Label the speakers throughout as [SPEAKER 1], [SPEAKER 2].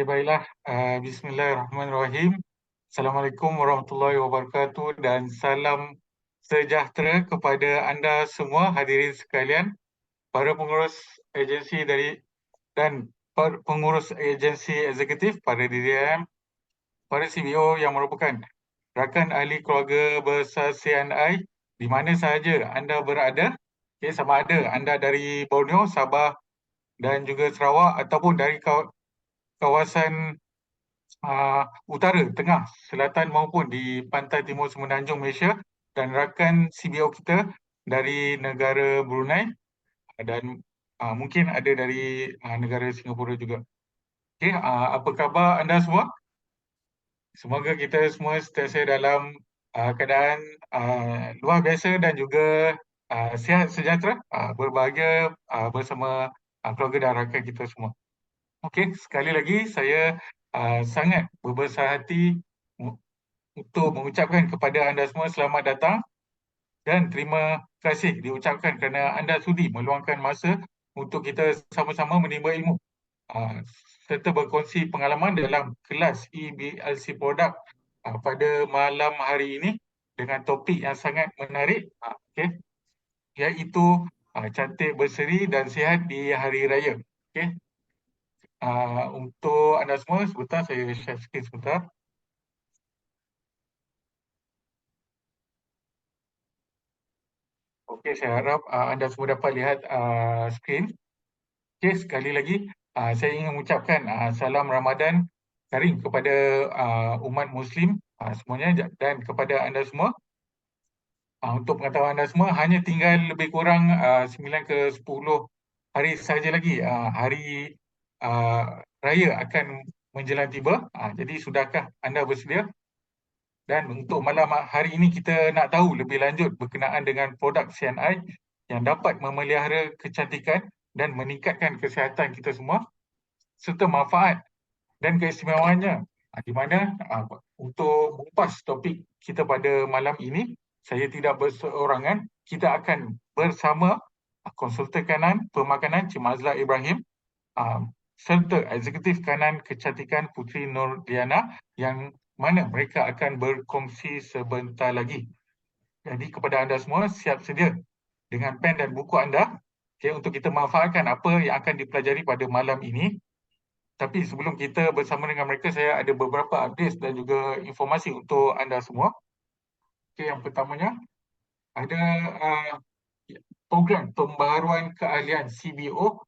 [SPEAKER 1] Baiklah. Bismillahirrahmanirrahim. Assalamualaikum warahmatullahi wabarakatuh dan salam sejahtera kepada anda semua hadirin sekalian, para pengurus agensi dan pengurus agensi eksekutif, para DDM, para CBO yang merupakan rakan ahli keluarga besar CNI di mana sahaja anda berada, sama ada anda dari Borneo, Sabah dan juga Sarawak ataupun dari kawasan utara, tengah, selatan maupun di pantai timur semenanjung Malaysia, dan rakan CBO kita dari negara Brunei dan mungkin ada dari negara Singapura juga. Okey, apa khabar anda semua? Semoga kita semua sentiasa dalam keadaan luar biasa dan juga sihat sejahtera, berbahagia bersama keluarga dan rakan kita semua. Okey, sekali lagi saya sangat berbesar hati untuk mengucapkan kepada anda semua selamat datang dan terima kasih diucapkan kerana anda sudi meluangkan masa untuk kita sama-sama menimba ilmu serta berkongsi pengalaman dalam kelas EBLC Product pada malam hari ini dengan topik yang sangat menarik, iaitu cantik berseri dan sihat di hari raya. Okey. Untuk anda semua, sebentar saya share screen sebentar. Okey, saya harap anda semua dapat lihat skrin. Okey, sekali lagi saya ingin mengucapkan salam Ramadan Karim kepada umat Muslim semuanya dan kepada anda semua. Untuk pengetahuan anda semua, hanya tinggal lebih kurang 9 ke 10 hari sahaja lagi hari raya akan menjelang tiba. Jadi sudahkah anda bersedia? Dan untuk malam hari ini kita nak tahu lebih lanjut berkenaan dengan produk CNI yang dapat memelihara kecantikan dan meningkatkan kesihatan kita semua serta manfaat dan keistimewaannya. Di mana untuk mengupas topik kita pada malam ini, saya tidak berseorangan, kita akan bersama konsultan kanan pemakanan Cik Mazla Ibrahim serta eksekutif kanan kecantikan Puteri Nur Diana yang mana mereka akan berkongsi sebentar lagi. Jadi kepada anda semua, siap sedia dengan pen dan buku anda untuk kita manfaatkan apa yang akan dipelajari pada malam ini. Tapi sebelum kita bersama dengan mereka, saya ada beberapa update dan juga informasi untuk anda semua. Yang pertamanya, ada program pembaharuan keahlian CBO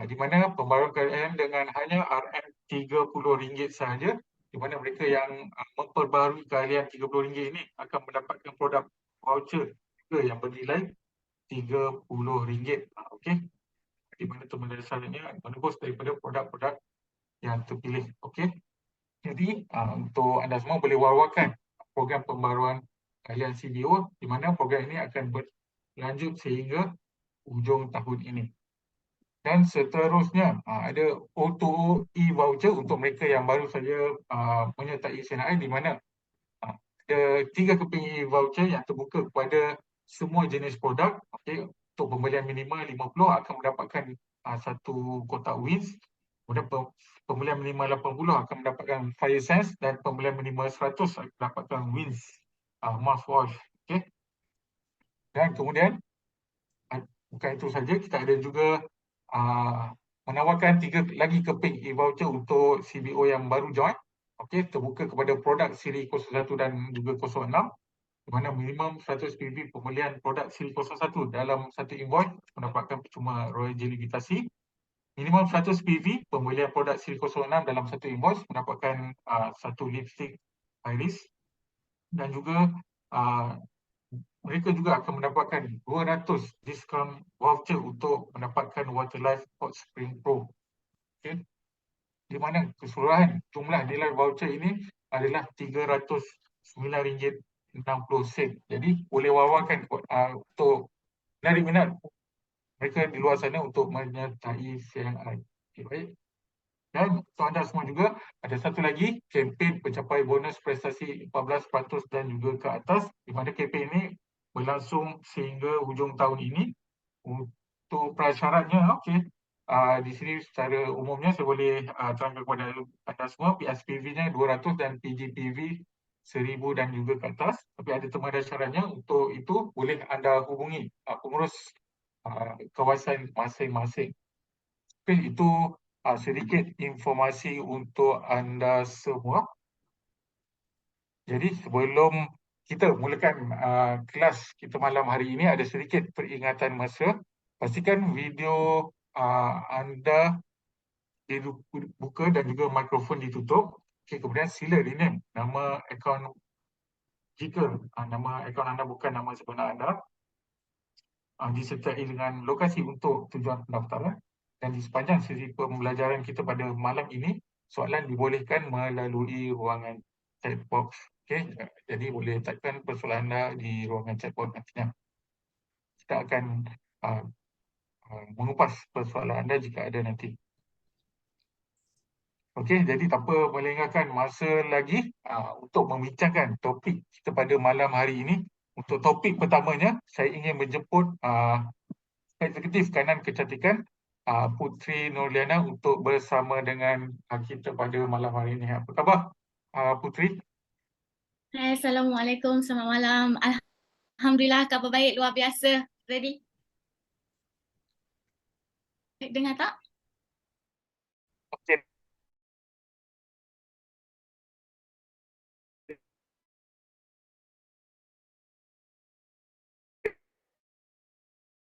[SPEAKER 1] di mana pembaharuan keahlian dengan hanya RM30 sahaja, di mana mereka yang memperbaharui keahlian RM30 ini akan mendapatkan produk voucher juga yang bernilai RM30. Okey. Di mana tu dasarnya menebus daripada produk-produk yang terpilih. Okey. Jadi untuk anda semua boleh war-warkan program pembaharuan keahlian CBO di mana program ini akan berlanjut sehingga hujung tahun ini. Dan seterusnya ada O2O e-voucher untuk mereka yang baru saja menyertai CNI di mana ada 3 keping e-voucher yang terbuka kepada semua jenis produk. Okay, untuk pembelian minimal 50 akan mendapatkan satu kotak wins. Kemudian pembelian minimal 80 akan mendapatkan Fire Sense dan pembelian minimal 100 akan mendapatkan wins mouthwash. Okay. Dan kemudian bukan itu saja, kita ada juga menawarkan 3 lagi keping e-voucher untuk CBO yang baru join. Okey, terbuka kepada produk siri 01 dan juga 06, di mana minimum 100 PV pembelian produk siri 01 dalam satu invoice mendapatkan percuma Royal Jelly Vitasi. Minimum 100 PV pembelian produk siri 06 dalam satu invoice mendapatkan satu lipstick Iris. Dan juga mereka juga akan mendapatkan 200 diskaun voucher untuk mendapatkan Waterlife Hot Spring Pro. Okay. Di mana keseluruhan jumlah nilai voucher ini adalah RM309.60. Jadi boleh wawarkan untuk menarik minat mereka di luar sana untuk menyertai CNI. Okay, baik. Dan untuk anda semua juga, ada satu lagi kempen pencapai bonus prestasi 14% dan juga ke atas, di mana kempen ini berlangsung sehingga hujung tahun ini. Untuk prasyaratnya, okey, di sini secara umumnya saya boleh terangkan kepada anda semua PSPV-nya 200 dan PGPV 1000 dan juga ke atas. Tapi ada terma dan syaratnya. Untuk itu boleh anda hubungi pengurus kawasan masing-masing. Okay, itu sedikit informasi untuk anda semua. Jadi sebelum kita mulakan kelas kita malam hari ini, ada sedikit peringatan masa. Pastikan video anda dibuka dan juga mikrofon ditutup. Okay, kemudian sila rename nama akaun jika nama akaun anda bukan nama sebenar anda, disertai dengan lokasi untuk tujuan pendaftaran. Dan di sepanjang sesi pembelajaran kita pada malam ini, soalan dibolehkan melalui ruangan chat box. Okay, jadi boleh typekan persoalan anda di ruangan chat box nantinya. Kita akan mengupas persoalan anda jika ada nanti. Okey, jadi tanpa melengahkan masa lagi untuk membincangkan topik kita pada malam hari ini. Untuk topik pertamanya, saya ingin menjemput Eksekutif Kanan Kecantikan Putri Nurliana untuk bersama dengan kita pada malam hari ini. Apa khabar Putri?
[SPEAKER 2] Hai, Assalamualaikum, selamat malam. Alhamdulillah, khabar baik, luar biasa. Ready? Dengar tak?
[SPEAKER 1] Okey.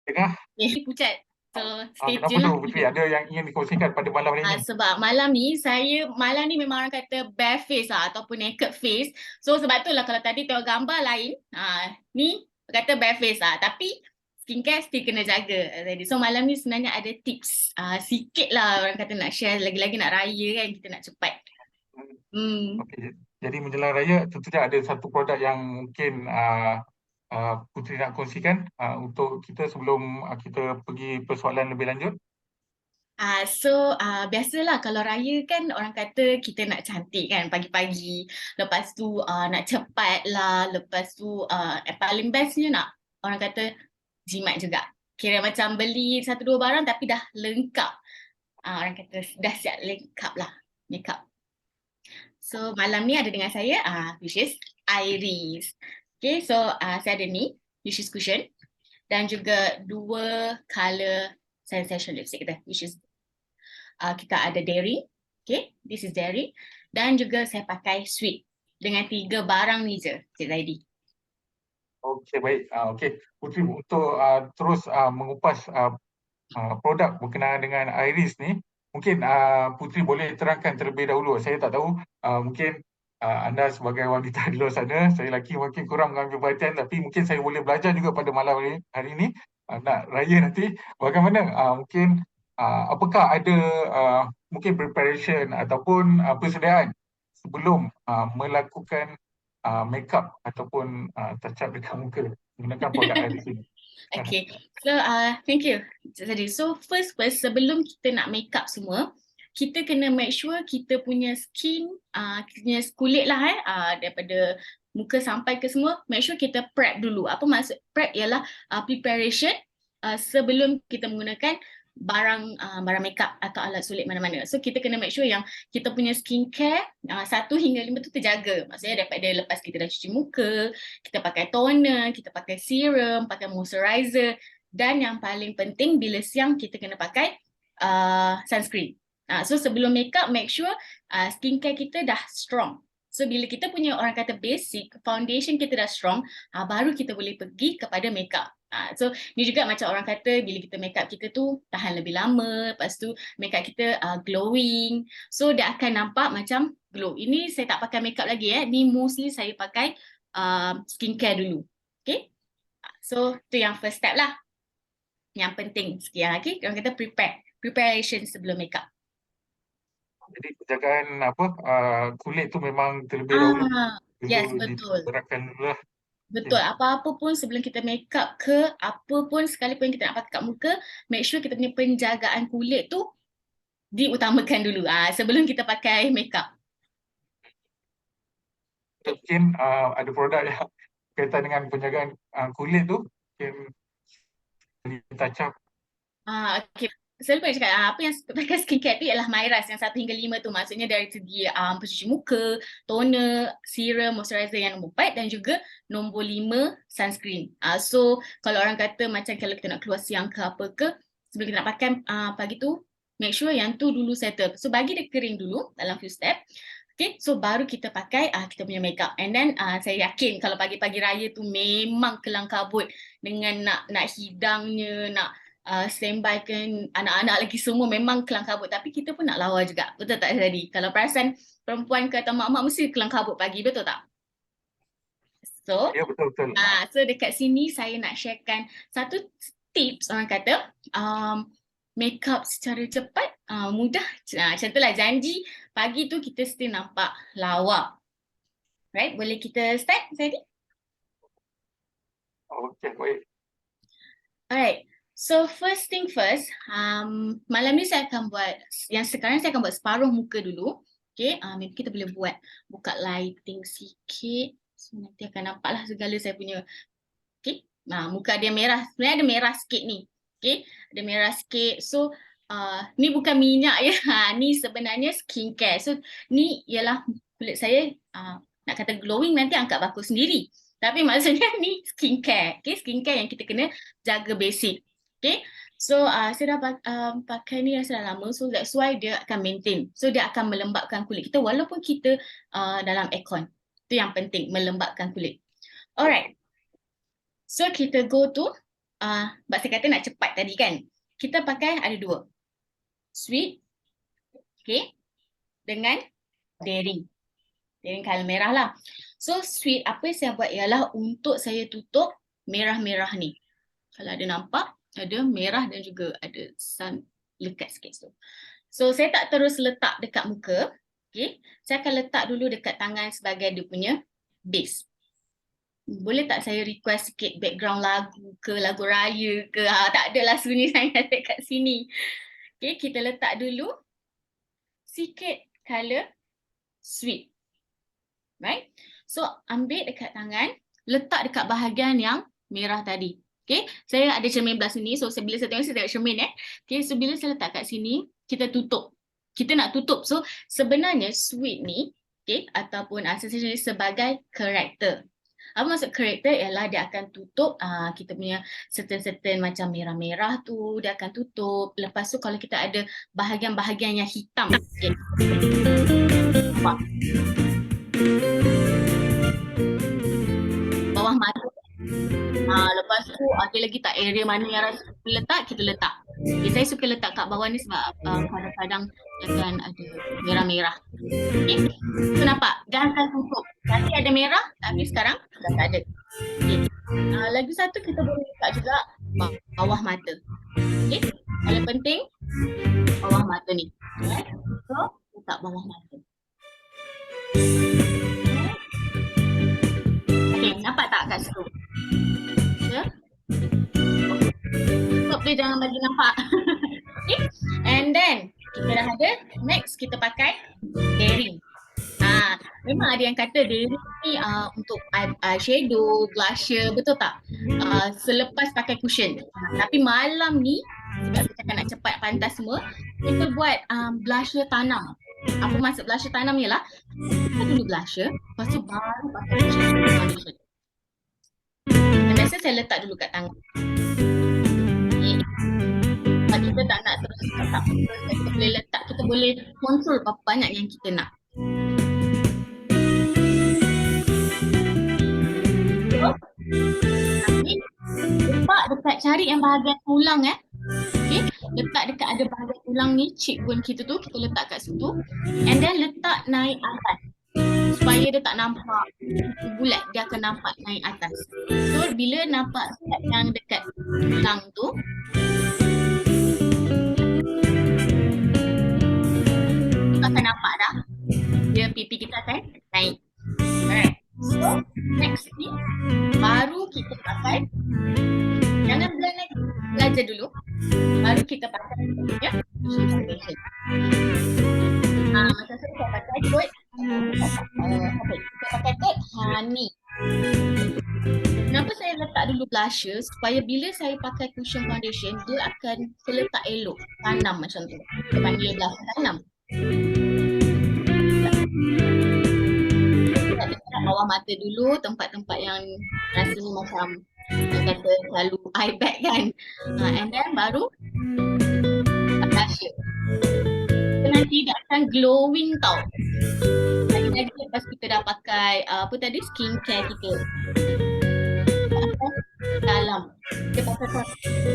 [SPEAKER 1] Dengar?
[SPEAKER 2] Pucat. So, stay
[SPEAKER 1] Kenapa
[SPEAKER 2] tune
[SPEAKER 1] tu
[SPEAKER 2] lah.
[SPEAKER 1] Putri? Ada yang ingin dikongsikan pada malam hari ini?
[SPEAKER 2] Sebab malam ni memang orang kata bare face lah ataupun naked face. So sebab tu lah kalau tadi tengok gambar lain, ni kata bare face lah. Tapi skincare still kena jaga. So malam ni sebenarnya ada tips sikit lah orang kata nak share. Lagi-lagi nak raya kan, kita nak cepat.
[SPEAKER 1] Okey. Jadi menjelang raya tentunya ada satu produk yang mungkin Putri nak kongsikan untuk kita sebelum kita pergi persoalan lebih lanjut.
[SPEAKER 2] Biasalah kalau raya kan orang kata kita nak cantik kan pagi-pagi. Lepas tu nak cepat lah. Lepas tu yang paling bestnya nak orang kata jimat juga. Kira macam beli satu dua barang tapi dah lengkap. Orang kata dah siap lengkap lah makeup. So malam ni ada dengan saya which is Iris. Okay, so saya ada ni which is cushion dan juga dua color sensation lipstick kita which is kita ada dairy, okay, this is dairy, dan juga saya pakai sweet dengan 3 barang ni je, Cik Zaidi.
[SPEAKER 1] Okey, baik. Okey, Putri untuk terus mengupas produk berkenaan dengan Iris ni, mungkin Putri boleh terangkan terlebih dahulu. Saya tak tahu, mungkin anda sebagai wanita di luar sana, saya lelaki mungkin kurang mengambil perhatian, tapi mungkin saya boleh belajar juga pada malam hari ini, nak raya nanti. Bagaimana mungkin apakah ada mungkin preparation ataupun persediaan sebelum melakukan makeup ataupun touch up dekat muka menggunakan produk Iris ini?
[SPEAKER 2] Okay, so thank you, Cik Zaidi. So first sebelum kita nak makeup semua, kita kena make sure kita punya skin, kita punya kulit lah daripada muka sampai ke semua, make sure kita prep dulu. Apa maksud prep ialah preparation sebelum kita menggunakan barang makeup atau alat sulit mana-mana. So kita kena make sure yang kita punya skincare 1 hingga 5 tu terjaga. Maksudnya daripada lepas kita dah cuci muka, kita pakai toner, kita pakai serum, pakai moisturizer, dan yang paling penting bila siang kita kena pakai sunscreen. So sebelum makeup, make sure skincare kita dah strong. So bila kita punya orang kata basic, foundation kita dah strong, baru kita boleh pergi kepada makeup. So ni juga macam orang kata bila kita makeup kita tu tahan lebih lama, lepas tu makeup kita glowing. So dia akan nampak macam glow. Ini saya tak pakai makeup lagi ni mostly saya pakai skincare dulu. Okay, so tu yang first step lah. Yang penting sekian lagi, orang kata preparation sebelum makeup.
[SPEAKER 1] Jadi penjagaan kulit tu memang terlebih dahulu
[SPEAKER 2] Yes, betul.
[SPEAKER 1] diberatkan dulu lah.
[SPEAKER 2] Betul, apa-apa pun sebelum kita makeup ke, apa pun sekalipun kita nak pakai kat muka, make sure kita punya penjagaan kulit tu diutamakan dulu sebelum kita pakai makeup.
[SPEAKER 1] Mungkin ada produk yang berkaitan dengan penjagaan kulit tu, mungkin touch up.
[SPEAKER 2] Okay. selalu cakap apa yang pakai skincare tu ialah MyRas yang 1 hingga 5 tu. Maksudnya dari segi pencuci muka, toner, serum, moisturizer yang nombor 4 dan juga nombor 5 sunscreen. So kalau orang kata macam kalau kita nak keluar siang ke apa ke, sebelum kita nak pakai pagi tu, make sure yang tu dulu settle. So bagi dia kering dulu dalam few step. Okay, so baru kita pakai kita punya makeup. And then saya yakin kalau pagi-pagi raya tu memang kelang kabut dengan nak hidangnya, nak standbykan anak-anak lagi semua memang kelang kabut. Tapi kita pun nak lawa juga. Betul tak tadi? Kalau perasan perempuan ke atau mak-mak mesti kelang kabut pagi, betul tak? So,
[SPEAKER 1] Ya, betul-betul.
[SPEAKER 2] So dekat sini saya nak sharekan satu tips orang kata makeup secara cepat, mudah. Macam itulah janji pagi tu kita still nampak lawa. Right? Boleh kita start tadi?
[SPEAKER 1] Okey, baik.
[SPEAKER 2] Alright. So first thing first, malam ni saya akan buat, yang sekarang saya akan buat separuh muka dulu. Okay, maybe kita boleh buka lighting sikit. So nanti akan nampaklah segala saya punya. Okay, muka dia merah. Sebenarnya ada merah sikit ni. Okay, ada merah sikit. So ni bukan minyak ya. Ni sebenarnya skincare. So ni ialah kulit saya nak kata glowing, nanti angkat baku sendiri. Tapi maksudnya ni skincare. Okay, skincare yang kita kena jaga basic. Okay, so saya dah pakai ni dah lama. So that's why dia akan maintain. So dia akan melembabkan kulit kita walaupun kita dalam aircon. Itu yang penting, melembabkan kulit. Alright. So kita go to, sebab saya kata nak cepat tadi kan. Kita pakai ada 2. Sweet, okay, dengan daring. Daring color merah lah. So sweet, apa yang saya buat ialah untuk saya tutup merah-merah ni. Kalau ada nampak, ada merah dan juga ada sun lekat sikit tu. So saya tak terus letak dekat muka. Okay, saya akan letak dulu dekat tangan sebagai dia punya base. Boleh tak saya request sikit background lagu ke, lagu raya ke? Tak adalah sunyi sangat dekat sini. Okay, kita letak dulu sikit color sweet. Right? So, ambil dekat tangan, letak dekat bahagian yang merah tadi. Okay, saya ada cermin belah sini. So, bila saya tengok, saya tengok cermin Okay, so bila saya letak kat sini, kita tutup. Kita nak tutup. So, sebenarnya sweet ni, okay, ataupun accessory sebagai karakter. Apa maksud karakter ialah dia akan tutup kita punya certain macam merah-merah tu, dia akan tutup. Lepas tu kalau kita ada bahagian-bahagian yang hitam, okay. Bawah mata. Lepas tu ada lagi tak area mana yang rasa kita letak. Okay, saya suka letak kat bawah ni sebab kadang-kadang akan ada merah-merah. Okay. So nampak, dah akan tutup. Tadi ada merah, tapi sekarang dah tak ada. Okay. Lagi satu kita boleh letak juga bawah mata. Okay. Paling penting, bawah mata ni. Okay. So, letak bawah mata. Okay, nampak tak kat situ? Ya? Stop dia, jangan bagi nampak. Okay. And then, kita dah ada. Next, kita pakai daring. Memang ada yang kata daring ni untuk eyeshadow, blusher, betul tak? Selepas pakai cushion. Tapi malam ni, sebab kita cakap nak cepat pantas semua, kita buat blusher tanam. Apa maksud blusher tanam ni lah? Kita dulu blusher, lepas tu baru pakai foundation. Dan biasa saya letak dulu kat tangan. Okay. Sebab kita tak nak terus letak, kita boleh letak, kita boleh control berapa banyak yang kita nak. Letak dekat, cari yang bahagian tulang okay. Letak dekat ada bahagian tulang ni, cheekbone kita tu, kita letak kat situ. And then letak naik atas supaya dia tak nampak bulat, dia akan nampak naik atas. So bila nampak yang dekat tulang tu, kita akan nampak dah dia pipi kita akan naik. Alright. So next ni baru kita pakai, jangan blend lagi, belajar dulu, baru kita pakai ya, foundation. Macam saya pakai kot, kita pakai kot honey. Kenapa saya letak dulu blusher supaya bila saya pakai cushion foundation dia akan terletak elok, tanam macam tu. Kita panggil blusher tanam. Kita letak bawah mata dulu, tempat-tempat yang rasanya macam yang kata selalu eye bag kan. And then baru blusher. Nanti dia akan glowing tau. Lagi-lagi lepas kita dah pakai apa tadi, skincare kita dalam kita pakai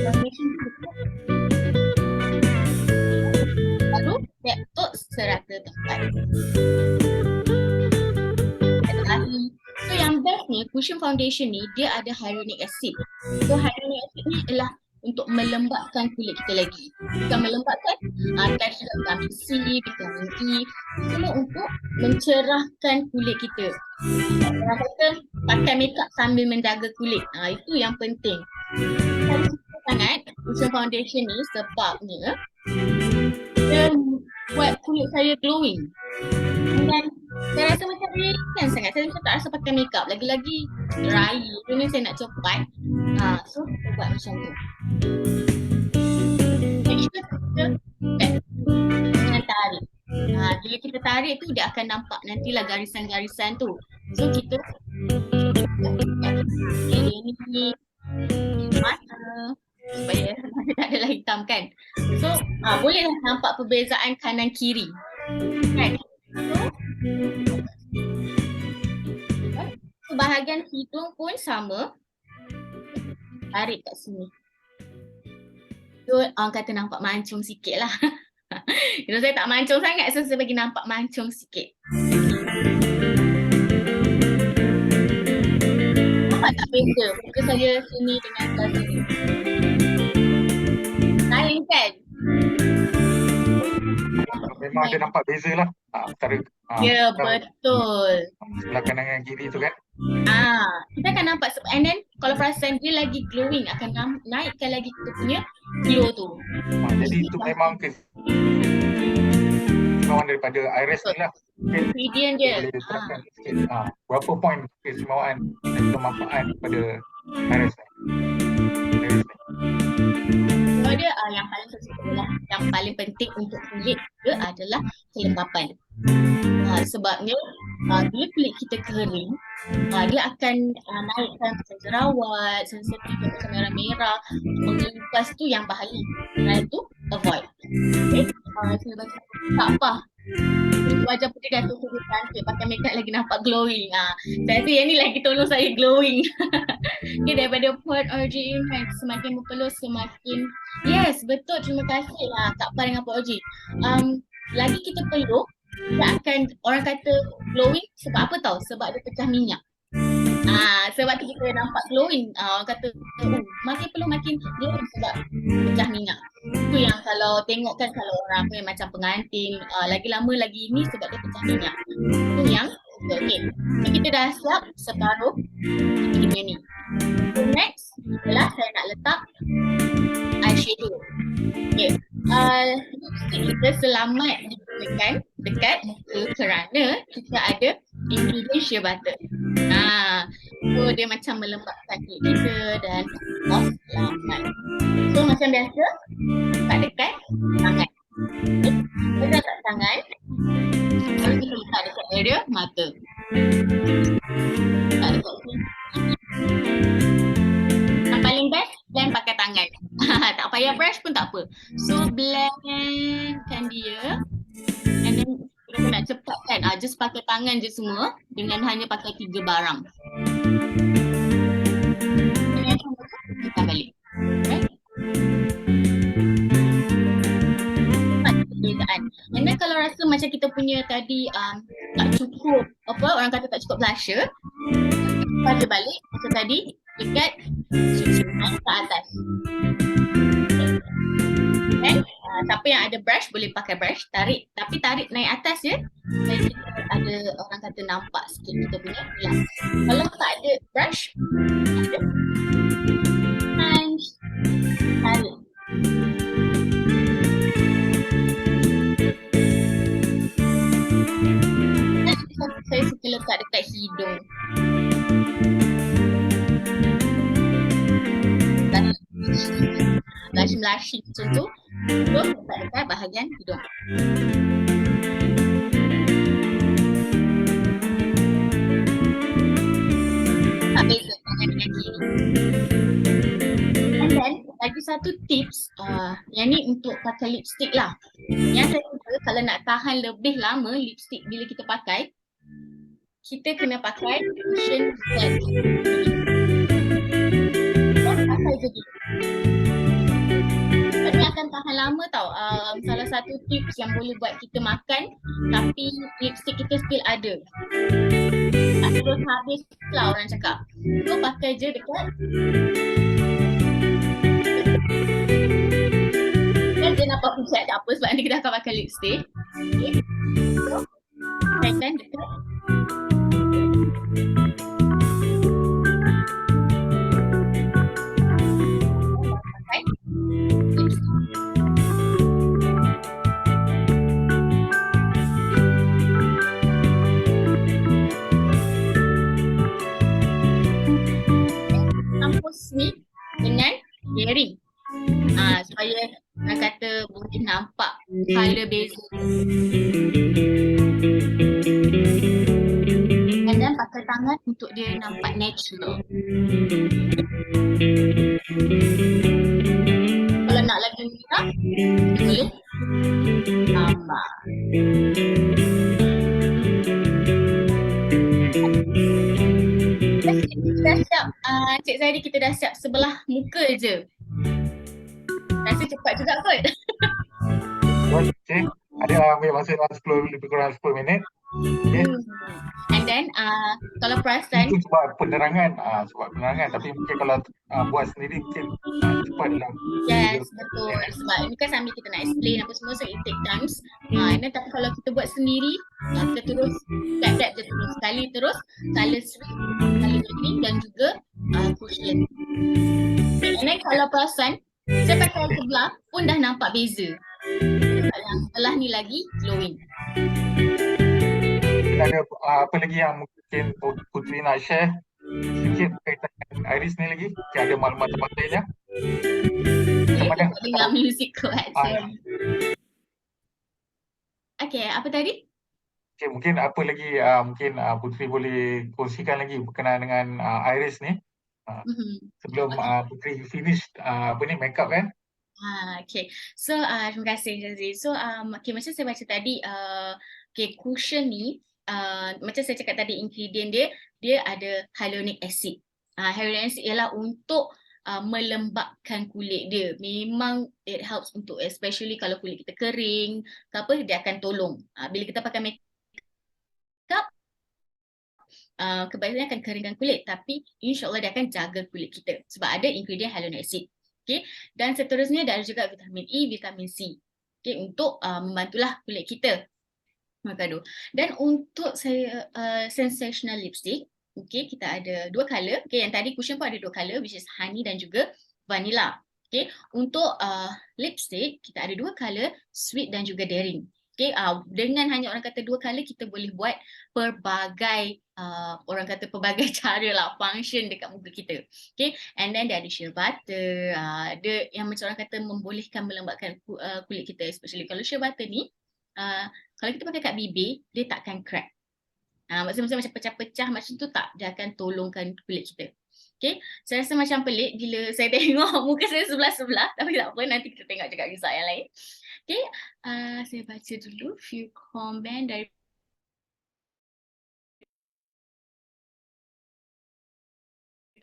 [SPEAKER 2] foundation kita, baru letak serata tempat. So yang best ni, cushion foundation ni dia ada hyaluronic acid. So hyaluronic acid ni adalah untuk melembabkan kulit kita lagi. Bukan melembabkan, tadi vitamin C, vitamin E, semua untuk mencerahkan kulit kita. Orang kata pakai makeup sambil menjaga kulit, itu yang penting. Saya suka sangat cushion foundation ni sebabnya dia buat kulit saya glowing. Dan saya rasa macam ringan sangat. Saya macam tak rasa pakai makeup. Lagi-lagi dry, ni saya nak cepat. So kita buat macam tu. Make sure kita dengan tarik. Bila kita tarik tu dia akan nampak nantilah garisan-garisan tu. So kita ni mata supaya tak adalah hitam kan. So bolehlah nampak perbezaan kanan kiri kan. So bahagian hidung pun sama. Tarik kat sini. So orang kata nampak mancung sikit lah. You know, saya tak mancung sangat, so saya bagi nampak mancung sikit. Nampak tak beza muka saya sini dengan sebelah sini? Lain kan?
[SPEAKER 1] Memang ada nampak beza lah antara
[SPEAKER 2] ya betul.
[SPEAKER 1] sebelah kanan dan kiri tu kan.
[SPEAKER 2] Kita akan nampak, and then kalau perasan dia lagi glowing, akan naikkan lagi kita punya glow tu.
[SPEAKER 1] Jadi itu memang keistimewaan daripada iris ni lah.
[SPEAKER 2] Ingredient dia.
[SPEAKER 1] Boleh terapkan sikit berapa poin keistimewaan dan kemanfaat pada iris ni.
[SPEAKER 2] So dia yang paling adalah yang paling penting untuk kulit dia adalah kelembapan. Sebabnya bila kulit kita kering, dia akan naikkan macam jerawat, sensitif macam merah-merah, mengelupas tu yang bahaya. Itu avoid. Okay? Saya baca tak apa. Wajah putih dah tu cantik, pakai makeup lagi nampak glowing. Saya rasa yang ni lagi tolong saya glowing. Okay, daripada Port Orgy kan, semakin berpeluh semakin. Yes, betul. Terima kasih lah Kak Par dengan Port Orgy. Lagi kita peluk, dia akan, orang kata glowing sebab apa tahu? Sebab dia pecah minyak. Sebab tu kita nampak glowing. Orang kata makin peluk makin glowing sebab pecah minyak. Itu yang kalau tengok kan, kalau orang yang macam pengantin, lagi lama lagi ini sebab dia pecah minyak. Itu yang okay. So, kita dah siap separuh kita punya ni. So, next adalah saya nak letak eyeshadow. Okay. Kita selamat digunakan dekat muka kerana kita ada ingredient shea butter. So dia macam melembabkan kulit kita dan selamat. So macam biasa dekat tangan. Kita letak tangan. Lalu kita letak dekat area mata. Letak dekat sini. Yang paling best blend pakai tangan. Tak payah brush pun tak apa. So blendkan dia. And then kita nak cepat kan, just pakai tangan je semua dengan hanya pakai 3 barang. Kita balik. Okay. Perbezaan. And then kalau rasa macam kita punya tadi tak cukup, orang kata tak cukup blusher, pada balik macam tadi dekat cincin ke atas. Okay. Siapa yang ada brush boleh pakai brush, tarik, tapi tarik naik atas je supaya kita ada, orang kata nampak sikit kita punya gelas. Kalau tak ada brush, ada punch, tarik. Saya suka letak dekat hidung. blushing macam tu. Terus dekat bahagian hidung. Tak beza dengan kiri. And then lagi satu tips, yang ni untuk pakai lipstick lah. Yang saya kata kalau nak tahan lebih lama lipstick bila kita pakai, kita kena pakai cushion set. Pakai je gitu. Ini akan tahan lama tau. Salah satu tips yang boleh buat kita makan tapi lipstick kita still ada. Tak terus habis lah orang cakap. So pakai je dekat. Dan dia nampak pucat tak apa sebab nanti kita akan pakai lipstick. Okay. So, tekan dekat. Sweet dengan earring supaya orang kata boleh nampak colour beza. And then pakai tangan untuk dia nampak natural. Kalau nak lagi merah, boleh tambah. Dah siap, Cik Zahidi, kita dah siap sebelah muka je. Rasa cepat juga kot.
[SPEAKER 1] Okay. Ada ambil masa dalam 10, lebih kurang 10 minit. Okay.
[SPEAKER 2] And then kalau perasan
[SPEAKER 1] itu sebab penerangan, tapi mungkin kalau buat sendiri mungkin cepat dalam.
[SPEAKER 2] Yes, betul. Sebab ini kan sambil kita nak explain apa semua, so it take times. And then tapi kalau kita buat sendiri, kita terus tap je terus sekali terus colour sweep, colour green dan juga cushion. And then kalau perasan, saya pakai sebelah pun dah nampak beza. Yang sebelah ni lagi glowing.
[SPEAKER 1] Ada apa lagi yang mungkin Putri nak share sikit berkaitan dengan Iris ni lagi? Ada maklumat terbaiknya?
[SPEAKER 2] Kita dengar music kot. Okay, apa tadi?
[SPEAKER 1] Okay, mungkin apa lagi mungkin Putri boleh kongsikan lagi berkenaan dengan Iris ni sebelum Putri finish makeup kan?
[SPEAKER 2] Okay, so terima kasih Jazri. So okay, macam saya baca tadi, okay, cushion ni macam saya cakap tadi, ingredient dia ada hyaluronic acid. Hyaluronic acid ialah untuk melembabkan kulit dia. Memang it helps untuk, especially kalau kulit kita kering ke apa, dia akan tolong. Bila kita pakai makeup, kebanyakan akan keringkan kulit, tapi insyaAllah dia akan jaga kulit kita sebab ada ingredient hyaluronic acid. Okay. Dan seterusnya ada juga vitamin E, vitamin C, okay, untuk membantulah kulit kita. Dan untuk saya sensational lipstick, okay, kita ada dua color. Okay, yang tadi cushion pun ada dua color, which is honey dan juga vanilla. Okay, untuk lipstick kita ada dua color, sweet dan juga daring. Okay, dengan hanya orang kata dua color, kita boleh buat pelbagai orang kata pelbagai cara lah, function dekat muka kita. Okay, and then dia ada shea butter, dia yang macam orang kata membolehkan melembabkan kulit kita, especially kalau shea butter ni, kalau kita pakai kat bibir, dia takkan crack. Maksudnya macam pecah-pecah macam tu tak, dia akan tolongkan kulit kita. Okay, saya rasa macam pelik bila saya tengok muka saya sebelah-sebelah, tapi tak apa, nanti kita tengok juga result yang lain. Okay, saya baca dulu few comment dari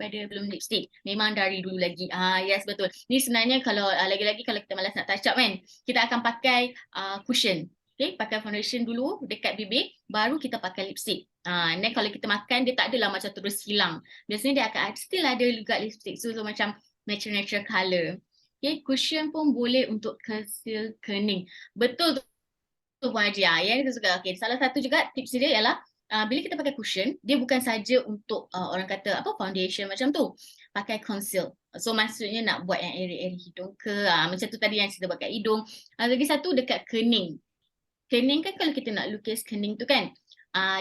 [SPEAKER 2] pada belum lipstick. Memang dari dulu lagi. Yes, betul. Ni sebenarnya kalau lagi-lagi kalau kita malas nak touch up kan, kita akan pakai cushion. Okay, pakai foundation dulu dekat bibir, baru kita pakai lipstick. And then kalau kita makan, dia tak adalah macam terus hilang. Biasanya dia akan still ada juga lipstick. So macam natural color. Okay, cushion pun boleh untuk conceal kening. Betul tu Puan Haji. Yang kita suka. Okay, salah satu juga tips dia ialah bila kita pakai cushion, dia bukan saja untuk orang kata apa foundation macam tu. Pakai conceal. So maksudnya nak buat yang area-area hidung ke, macam tu tadi yang kita buat kat hidung. Lagi satu dekat kening. Kening kan kalau kita nak lukis kening tu kan,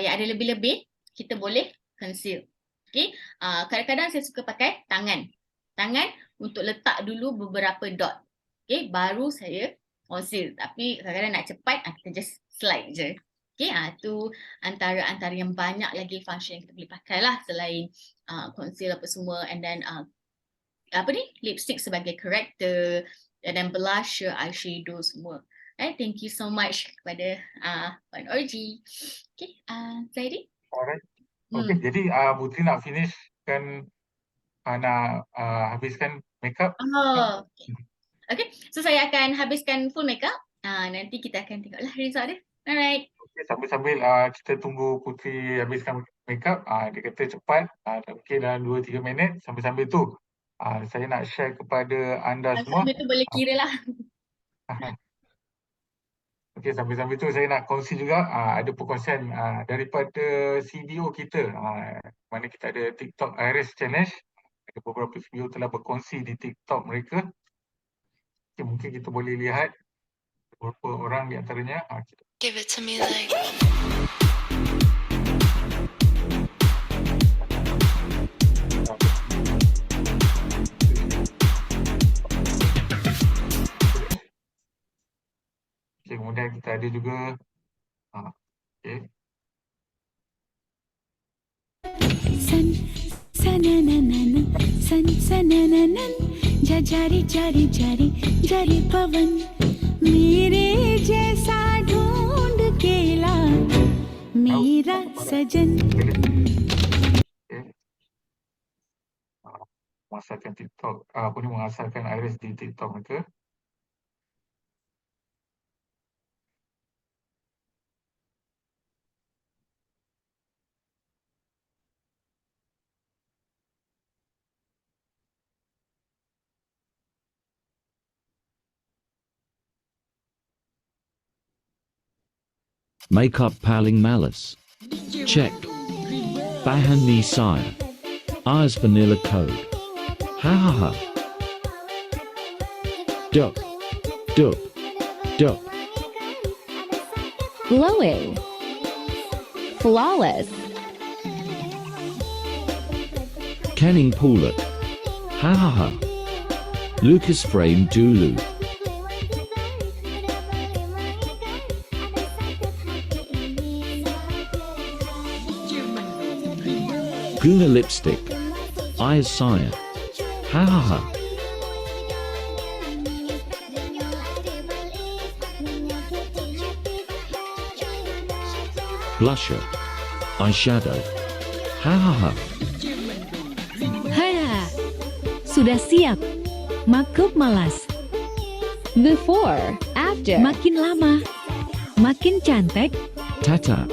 [SPEAKER 2] yang ada lebih-lebih, kita boleh conceal. Okay, kadang-kadang saya suka pakai tangan. Tangan untuk letak dulu beberapa dot. Okay, baru saya conceal. Tapi kadang-kadang nak cepat, kita just slide je. Okay, tu antara yang banyak lagi function yang kita boleh pakai lah selain conceal apa semua, and then apa ni, lipstick sebagai corrector, and then blusher, eyeshadow semua. Thank you so much kepada Puan Orji. Okay, Zaidi.
[SPEAKER 1] Alright. Okay, jadi Putri nak finish kan, nak habiskan makeup.
[SPEAKER 2] Oh, okay. So saya akan habiskan full makeup. Nanti kita akan tengoklah result dia. Alright.
[SPEAKER 1] Okay, sambil-sambil kita tunggu Putri habiskan makeup, dia kata cepat, mungkin dalam 2-3 minit. Sambil-sambil tu, saya nak share kepada anda semua.
[SPEAKER 2] Sambil tu boleh kira lah.
[SPEAKER 1] Okay, sambil-sambil tu saya nak kongsi juga ada perkongsian daripada CBO kita, mana kita ada TikTok Iris Challenge. Ada beberapa CBO telah berkongsi di TikTok mereka. Okay, mungkin kita boleh lihat beberapa orang di antaranya.
[SPEAKER 3] Give it to me like
[SPEAKER 1] Okay, kemudian kita ada juga okay.
[SPEAKER 4] San sanananan san sanananan jari jari jari jari पवन मेरे जैसा ढूंढ के ला मेरा सजन.
[SPEAKER 1] Okay. Mengasalkan TikTok, mengasalkan Iris di TikTok mereka.
[SPEAKER 5] Makeup paling malice. Check. Bahan ni saya. Eyes vanilla code. Ha ha ha. Duck. Duck. Duck.
[SPEAKER 6] Glowing. Flawless.
[SPEAKER 5] Canning Poulet. Ha ha ha. Lucas Frame Dulu. Guna Lipstick. Eyes saya. Ha ha ha. Blusher. Eyeshadow. Ha ha ha.
[SPEAKER 4] Haya, sudah siap. Makeup malas.
[SPEAKER 6] Before, after.
[SPEAKER 4] Makin lama, makin cantik.
[SPEAKER 5] Tata.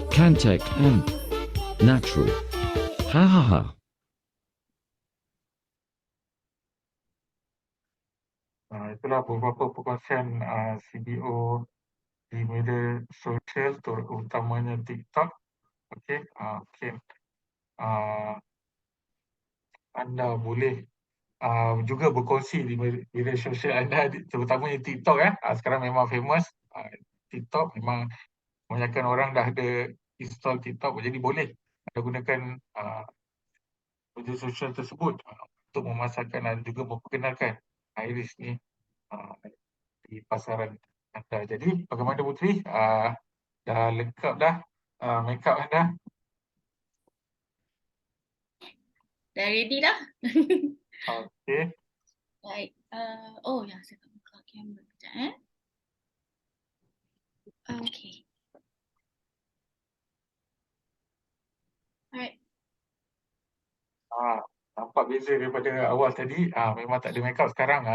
[SPEAKER 5] Cantek and natural. Ha ha ha.
[SPEAKER 1] Itulah beberapa perkongsian CBO di media sosial, terutamanya TikTok. Okey, mungkin anda boleh juga berkongsi di media sosial anda, terutamanya TikTok. Sekarang memang famous. TikTok memang kebanyakan orang dah ada install TikTok, jadi boleh anda gunakan media sosial tersebut untuk memasarkan dan juga memperkenalkan Iris ni di pasaran anda. Jadi bagaimana Putri? Dah lengkap dah makeup anda?
[SPEAKER 2] Dah ready dah.
[SPEAKER 1] Okey.
[SPEAKER 2] Right. Oh ya, saya tak buka kamera sekejap. Okay. Alright.
[SPEAKER 1] Nampak beza daripada awal tadi. Memang tak ada makeup. Sekarang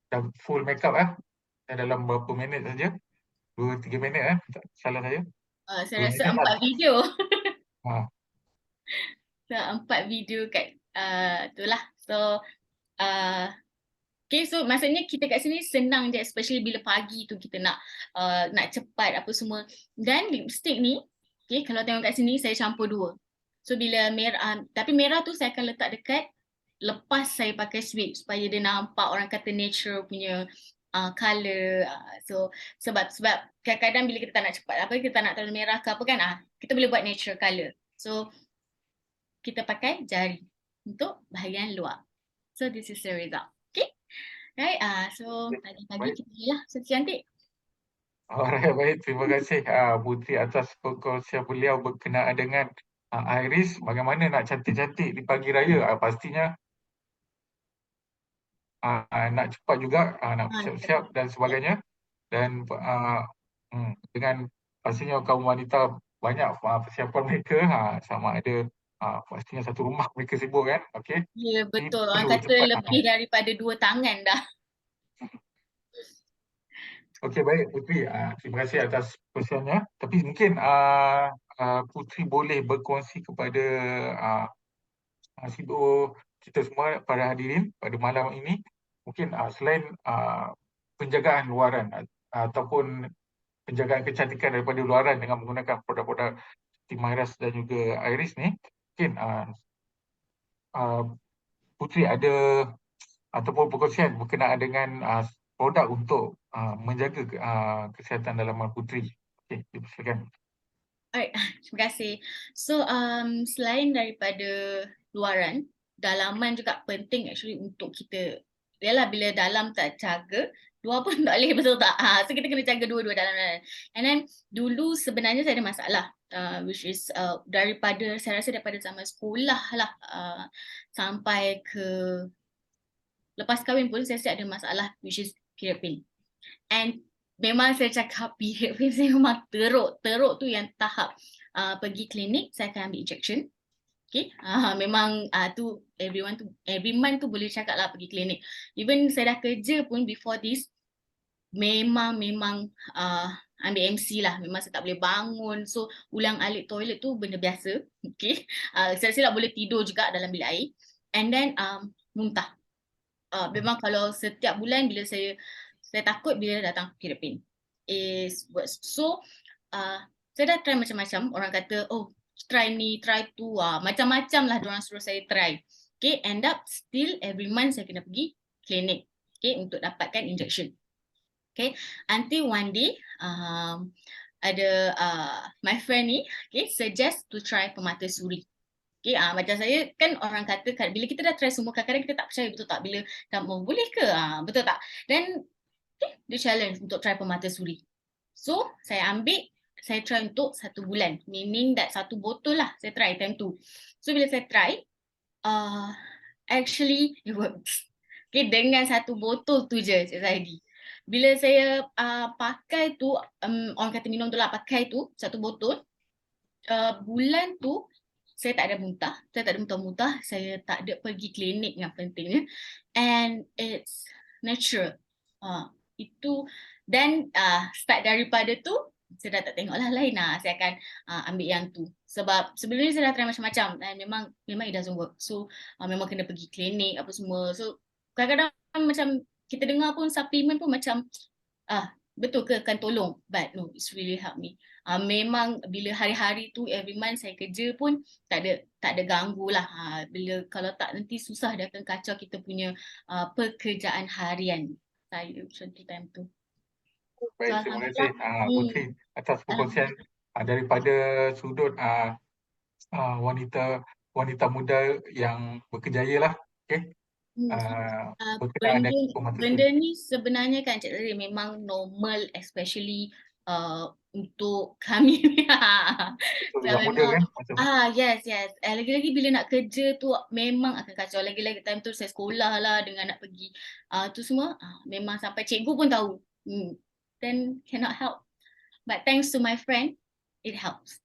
[SPEAKER 1] dah full makeup dalam berapa minit saja? 2-3 minit tak salah saya.
[SPEAKER 2] Saya
[SPEAKER 1] 2
[SPEAKER 2] rasa
[SPEAKER 1] minit
[SPEAKER 2] 4 video.
[SPEAKER 1] lah.
[SPEAKER 2] 4 video kat tu lah. So okay, so maksudnya kita kat sini senang je, especially bila pagi tu kita nak cepat apa semua. Dan lipstick ni, okay, kalau tengok kat sini saya campur 2. So bila merah, tapi merah tu saya akan letak dekat lepas saya pakai sweep supaya dia nampak, orang kata natural punya colour. So sebab kadang-kadang bila kita tak nak cepat, kita tak nak terlalu merah ke apa kan, kita boleh buat natural colour. So kita pakai jari untuk bahagian luar. So this is the result. Okay. Right. So pagi-pagi
[SPEAKER 1] Baik.
[SPEAKER 2] kita lah. So cantik.
[SPEAKER 1] Alright, baik. Terima kasih Putri atas perkongsian beliau berkenaan dengan Iris. Bagaimana nak cantik-cantik di pagi raya. Pastinya nak cepat juga, nak siap-siap dan sebagainya. Dan dengan pastinya kaum wanita banyak persiapan mereka, sama ada pastinya satu rumah mereka sibuk kan. Okey.
[SPEAKER 2] Ya, betul. Orang
[SPEAKER 1] perlu
[SPEAKER 2] kata
[SPEAKER 1] cepat,
[SPEAKER 2] lebih daripada 2 tangan dah.
[SPEAKER 1] Okey, baik Putri, terima kasih atas perkongsiannya. Tapi mungkin Putri boleh berkongsi kepada CEO kita semua, para hadirin pada malam ini, mungkin selain penjagaan luaran ataupun penjagaan kecantikan daripada luaran dengan menggunakan produk-produk seperti Myras dan juga Iris ni, mungkin Putri ada ataupun perkongsian berkenaan dengan produk untuk menjaga kesihatan dalaman putri. Okey, silakan.
[SPEAKER 2] Alright, terima kasih. So selain daripada luaran, dalaman juga penting actually untuk kita. Yalah, bila dalam tak jaga, luar pun tak boleh, betul tak? So kita kena jaga dua-dua dalam. And then dulu sebenarnya saya ada masalah, which is saya rasa daripada zaman sekolah lah sampai ke lepas kahwin pun saya ada masalah, which is period pain. And memang saya cakap period pain saya memang teruk tu yang tahap pergi klinik, saya akan ambil injection. Okay, memang tu every month tu boleh cakap lah pergi klinik. Even saya dah kerja pun before this, memang ambil MC lah, memang saya tak boleh bangun. So ulang alik toilet tu benda biasa. Okay, saya silap boleh tidur juga dalam bilik air. And then muntah. Memang kalau setiap bulan bila saya takut bila datang period pain is worse. So saya dah try macam-macam. Orang kata, oh try ni, try tu, macam-macam lah diorang suruh saya try. Okay, end up still every month saya kena pergi klinik, okay, untuk dapatkan injection. Okay, until one day ada my friend ni, okay, suggest to try permata suri. Okay, macam saya kan, orang kata kan, bila kita dah try semua, kadang-kadang kita tak percaya, betul tak? Bila kamu boleh ke? Betul tak? Dan okay, dia challenge untuk try permata suri. So saya try untuk 1 bulan, meaning that 1 botol lah saya try time tu. So bila saya try, actually it works. Okay, dengan 1 botol tu je saya di. Bila saya pakai tu, orang kata minum tu lah, pakai tu 1 botol, bulan tu saya tak ada muntah, saya tak ada pergi klinik yang pentingnya, and it's natural. Itu dan start daripada tu saya dah tak tengok lah lain, saya akan ambil yang tu. Sebab sebelum ni saya dah try macam-macam dan memang it doesn't work. So memang kena pergi klinik apa semua. So kadang-kadang macam kita dengar pun suplemen pun macam betul ke akan tolong, but no, it's really help me. Memang bila hari-hari tu every month saya kerja pun tak ada ganggu lah. Bila kalau tak nanti susah, dia akan kacau kita punya pekerjaan harian saya macam tu time tu.
[SPEAKER 1] Baik, terima kasih Putri atas perkongsian daripada sudut wanita muda yang berkejaya lah. Okay.
[SPEAKER 2] Benda ni sebenarnya kan Cik Zari memang normal, especially untuk kami.
[SPEAKER 1] Muda kan?
[SPEAKER 2] Yes. Lagi-lagi bila nak kerja tu memang akan kacau. Lagi-lagi time tu saya sekolah lah dengan nak pergi tu semua, memang sampai cikgu pun tahu. Then cannot help. But thanks to my friend, it helps.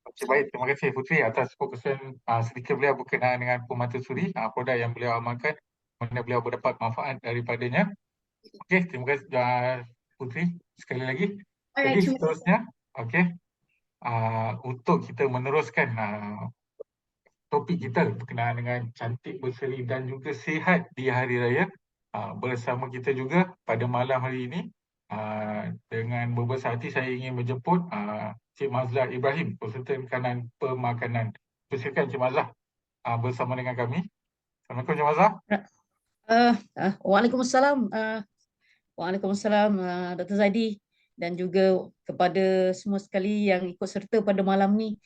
[SPEAKER 1] Okay, baik, terima kasih Putri atas perkongsian sedikit beliau berkenaan dengan permata suri, produk yang beliau amalkan, mana beliau berdapat manfaat daripadanya. Okey, terima kasih Putri sekali lagi. Jadi seterusnya, okey, untuk kita meneruskan topik kita berkenaan dengan cantik, berseri dan juga sihat di hari raya, bersama kita juga pada malam hari ini, dengan berbesar hati saya ingin menjemput Cik Mazlah Ibrahim, konsultan kanan pemakanan. Persilakan Cik Mazlah bersama dengan kami. Assalamualaikum Cik Mazlah.
[SPEAKER 7] Waalaikumsalam. Waalaikumsalam Dr. Zaidi dan juga kepada semua sekali yang ikut serta pada malam ni.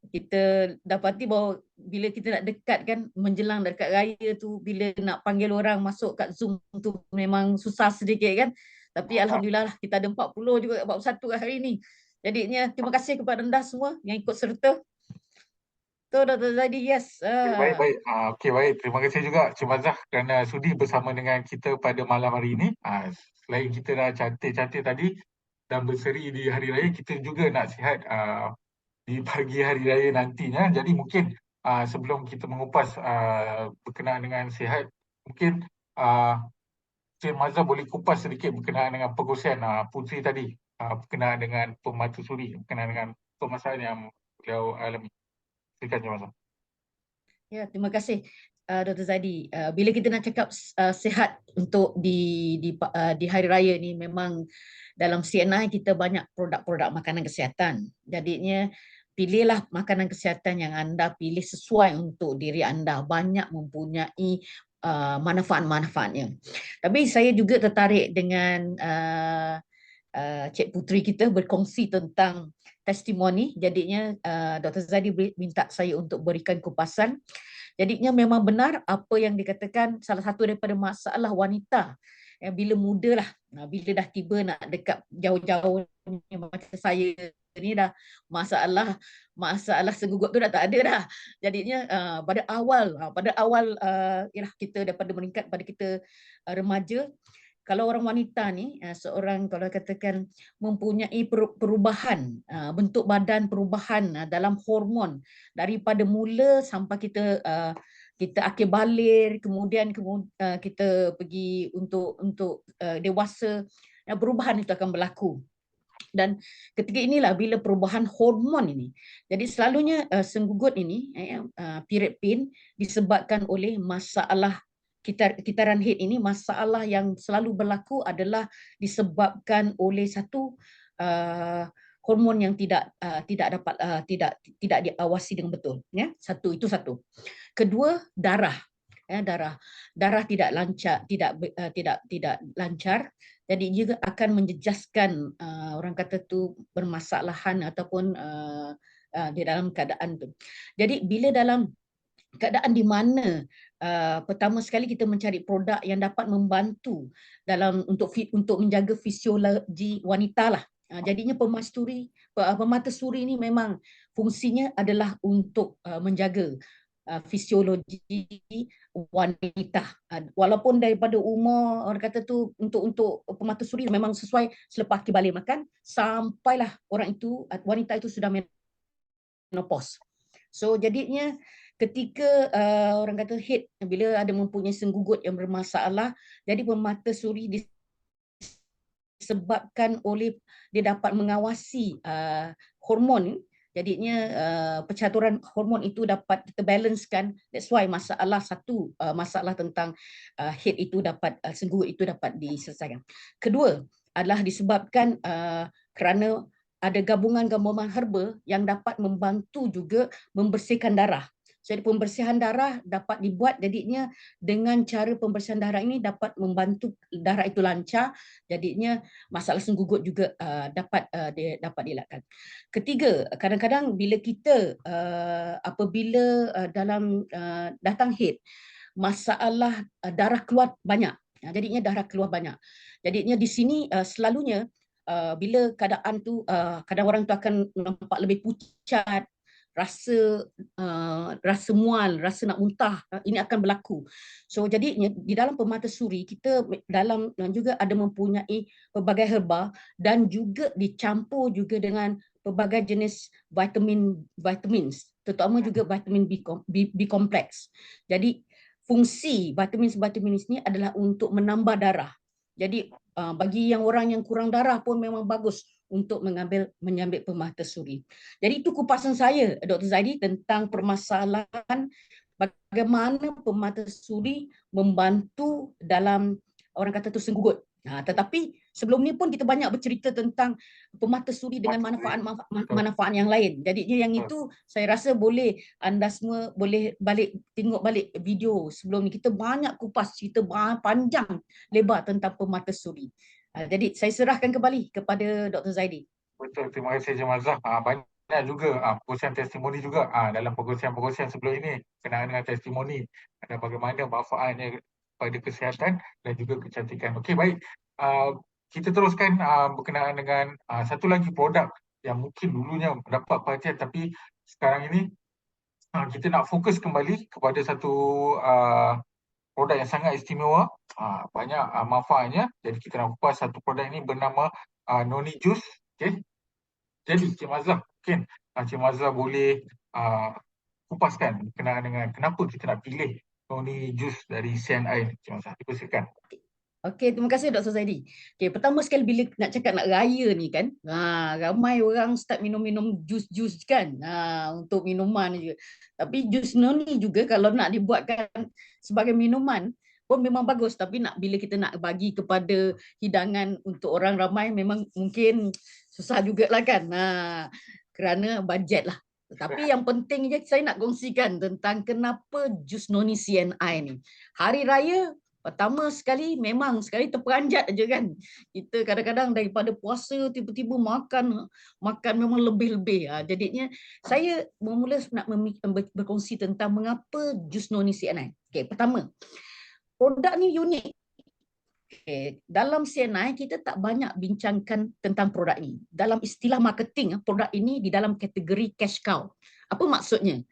[SPEAKER 7] kita dapati bahawa bila kita nak dekat kan, menjelang dekat raya tu, bila nak panggil orang masuk kat Zoom tu memang susah sedikit kan. Tapi Alhamdulillah lah, kita ada 40 juga 41 hari ni. Jadinya terima kasih kepada anda semua yang ikut serta. Tu Dr. Zaidi, yes.
[SPEAKER 1] Baik. Okey, baik. Terima kasih juga Cik Mazah kerana sudi bersama dengan kita pada malam hari ini. Selain kita dah cantik-cantik tadi dan berseri di hari raya, kita juga nak sihat di pagi hari raya nantinya. Jadi mungkin sebelum kita mengupas berkenaan dengan sihat, mungkin Cik Mazah boleh kupas sedikit berkenaan dengan perkongsian Puteri tadi berkenaan dengan pemata suri, berkenaan dengan permasalahan yang beliau alami. Silakan Cik Mazah.
[SPEAKER 7] Ya, terima kasih Dr. Zaidi. Bila kita nak cakap sihat untuk di hari raya ni, memang dalam CNI kita banyak produk-produk makanan kesihatan. Jadinya pilihlah makanan kesihatan yang anda pilih sesuai untuk diri anda. Banyak mempunyai manfaat-manfaatnya. Tapi saya juga tertarik dengan Cik Puteri kita berkongsi tentang testimoni. Jadinya Dr. Zaidi minta saya untuk berikan kupasan. Jadinya memang benar apa yang dikatakan, salah satu daripada masalah wanita bila muda lah, bila dah tiba nak dekat jauh-jauh macam saya ni, dah masalah segugut tu dah tak ada dah. Jadinya pada awal ialah kita daripada meningkat pada kita remaja, kalau orang wanita ni seorang kalau katakan mempunyai perubahan bentuk badan, perubahan dalam hormon daripada mula sampai kita akhir baligh, kemudian kita pergi untuk dewasa, perubahan itu akan berlaku. Dan ketika inilah bila perubahan hormon ini, jadi selalunya senggugut ini, period pain disebabkan oleh masalah kitaran haid ini. Masalah yang selalu berlaku adalah disebabkan oleh satu hormon yang tidak diawasi dengan betul, ya. Itu satu. Kedua, darah tidak lancar, jadi juga akan menjejaskan orang kata tu bermasalahan ataupun di dalam keadaan tu. Jadi bila dalam keadaan di mana pertama sekali kita mencari produk yang dapat membantu dalam untuk menjaga fisiologi wanita lah. Jadinya pemata suri ni memang fungsinya adalah untuk menjaga fisiologi wanita. Walaupun daripada umur orang kata tu untuk pemata suri memang sesuai selepas kembali makan sampailah wanita itu sudah menopause. So jadinya ketika orang kata haid, bila ada mempunyai senggugut yang bermasalah, jadi pemata suri disebabkan oleh dia dapat mengawasi hormon. Jadinya percaturan hormon itu dapat terbalancekan. That's why masalah tentang haid itu dapat, senggugut itu dapat diselesaikan. Kedua adalah disebabkan kerana ada gabungan-gabungan herba yang dapat membantu juga membersihkan darah. Jadi pembersihan darah dapat dibuat, jadinya dengan cara pembersihan darah ini dapat membantu darah itu lancar, jadinya masalah senggugut juga dapat dielakkan. Ketiga, kadang-kadang bila kita apabila dalam datang haid, masalah darah keluar banyak. Jadinya darah keluar banyak. Jadinya di sini selalunya bila keadaan tu kadang orang tu akan nampak lebih pucat, rasa mual, rasa nak muntah, ini akan berlaku. So jadinya di dalam pemata suri kita dalam juga ada mempunyai pelbagai herba dan juga dicampur juga dengan pelbagai jenis vitamins, terutama juga vitamin B kompleks. Jadi fungsi vitamin ini adalah untuk menambah darah. Jadi bagi orang yang kurang darah pun memang bagus untuk menyambit pemata suri. Jadi itu kupasan saya, Dr. Zaidi, tentang permasalahan bagaimana pemata suri membantu dalam orang kata tu senggugut. Tetapi sebelum ni pun kita banyak bercerita tentang pemata suri dengan manfaat yang lain. Jadi yang itu saya rasa boleh anda semua boleh tengok balik video sebelum ni. Kita banyak kupas cerita panjang lebar tentang pemata suri. Jadi saya serahkan kembali kepada Dr. Zaidi.
[SPEAKER 1] Betul, terima kasih Cik Mazah. Banyak dan juga perkongsian testimoni juga dalam perkongsian sebelum ini berkenaan dengan testimoni dan bagaimana manfaatnya pada kesihatan dan juga kecantikan. Okey, baik. Kita teruskan berkenaan dengan satu lagi produk yang mungkin dulunya mendapat perhatian tapi sekarang ini kita nak fokus kembali kepada satu produk yang sangat istimewa, banyak manfaatnya. Jadi kita nak kupas satu produk ini bernama Noni Juice. Okay. Jadi Cik Mazlah, mungkin Cik Mazlah boleh kupaskan berkenaan dengan kenapa kita nak pilih Noni Juice dari CNI ni, Cik Mazlah. Dipersilakan.
[SPEAKER 7] Okey, terima kasih Dr. Zaidi. Okey, pertama sekali bila nak cakap nak raya ni kan, ramai orang start minum-minum jus-jus kan, untuk minuman juga. Tapi jus noni juga kalau nak dibuatkan sebagai minuman pun memang bagus, tapi bila kita nak bagi kepada hidangan untuk orang ramai memang mungkin susah jugalah kan. Kerana bajet lah. Tapi yang penting je saya nak kongsikan tentang kenapa jus noni CNI ni. Hari raya pertama sekali memang sekali terperanjat aja kan. Kita kadang-kadang daripada puasa tiba-tiba makan memang lebih-lebih. Jadinya saya bermula nak berkongsi tentang mengapa jus noni CNI. Okey, pertama, produk ni unik. Okay. Dalam CNI kita tak banyak bincangkan tentang produk ini. Dalam istilah marketing, produk ini di dalam kategori cash cow. Apa maksudnya?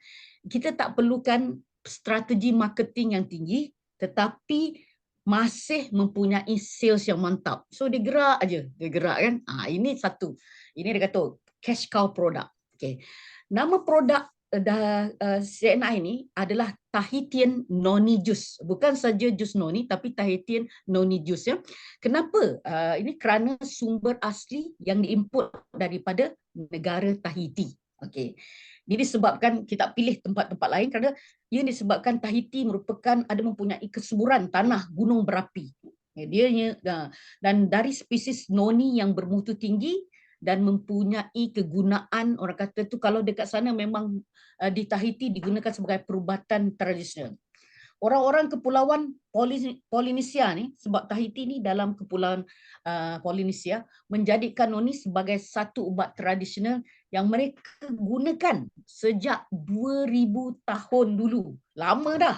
[SPEAKER 7] Kita tak perlukan strategi marketing yang tinggi, tetapi masih mempunyai sales yang mantap. So dia gerak aja, dia gerak kan. Ini satu. Ini dia kata cash cow produk. Okay. Nama produk CNI ini adalah Tahitian Noni Juice. Bukan saja jus noni tapi Tahitian Noni Juice ya. Kenapa? Ini kerana sumber asli yang diimport daripada negara Tahiti. Okey. Ini disebabkan kita pilih tempat-tempat lain kerana ia disebabkan Tahiti merupakan mempunyai kesuburan tanah gunung berapi. Dan dari spesies noni yang bermutu tinggi dan mempunyai kegunaan, orang kata tu kalau dekat sana memang di Tahiti digunakan sebagai perubatan tradisional. Orang-orang kepulauan Polinesia ni, sebab Tahiti ni dalam kepulauan Polinesia, menjadikan noni sebagai satu ubat tradisional yang mereka gunakan sejak 2000 tahun dulu. Lama dah.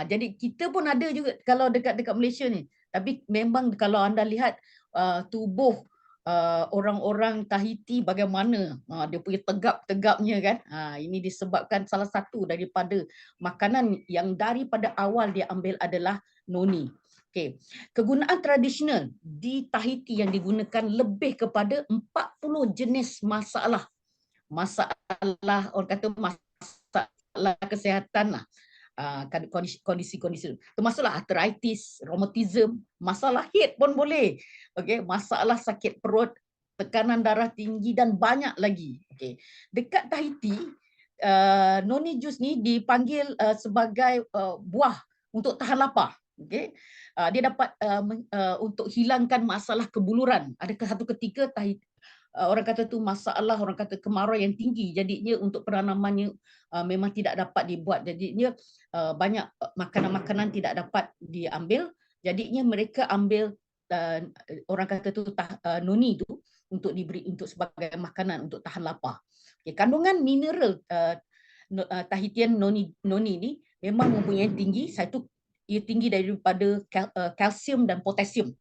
[SPEAKER 7] Jadi kita pun ada juga kalau dekat Malaysia ni. Tapi memang kalau anda lihat tubuh orang-orang Tahiti bagaimana dia punya tegap-tegapnya kan. Ini disebabkan salah satu daripada makanan yang daripada awal dia ambil adalah noni. Okay. Kegunaan tradisional di Tahiti yang digunakan lebih kepada 40 jenis masalah. Orang kata masalah kesihatan lah. Kondisi-kondisi termasuklah arthritis, rheumatism, masalah head pun boleh. Okey, masalah sakit perut, tekanan darah tinggi dan banyak lagi. Okey. Dekat Tahiti, noni juice ni dipanggil sebagai buah untuk tahan lapar. Okey. Dia dapat untuk hilangkan masalah kebuluran. Ada satu ketika Tahiti orang kata tu masalah, orang kata kemarau yang tinggi, jadinya untuk penanamannya memang tidak dapat dibuat, jadinya banyak makanan-makanan tidak dapat diambil, jadinya mereka ambil orang kata tu noni tu untuk diberi untuk sebagai makanan untuk tahan lapar. Okay, kandungan mineral Tahitian noni ni memang mempunyai tinggi, satu ia tinggi daripada kalsium dan potasium.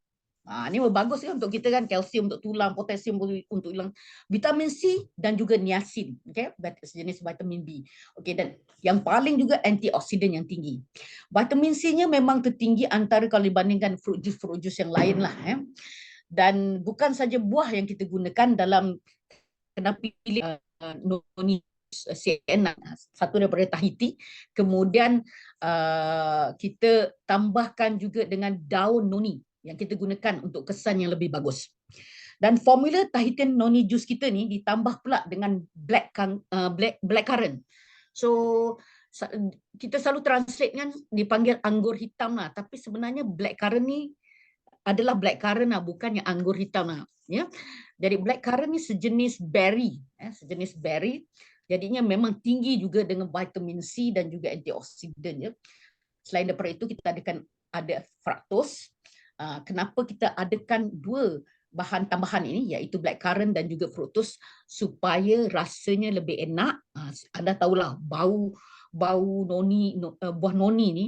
[SPEAKER 7] Ini bagus kan untuk kita kan, kalsium untuk tulang, potasium untuk tulang, vitamin C dan juga niacin, okey, sejenis vitamin B. Okey, dan yang paling juga antioksidan yang tinggi. Vitamin C-nya memang tertinggi antara kalau dibandingkan fruit juice yang lain lah. Dan bukan saja buah yang kita gunakan dalam kenapa pilih noni CNI, satu daripada Tahiti, kemudian kita tambahkan juga dengan daun noni yang kita gunakan untuk kesan yang lebih bagus. Dan formula Tahitian Noni Juice kita ni ditambah pula dengan blackcurrant. So kita selalu translate kan dipanggil anggur hitam lah, tapi sebenarnya blackcurrant ni adalah blackcurrant lah, bukannya anggur hitam lah. Ya. Jadi blackcurrant ni sejenis berry, jadinya memang tinggi juga dengan vitamin C dan juga antioksidan. Ya. Selain daripada itu kita ada fructose. Kenapa kita adakan dua bahan tambahan ini iaitu blackcurrant dan juga fructose supaya rasanya lebih enak. Anda tahulah bau noni, buah noni ni,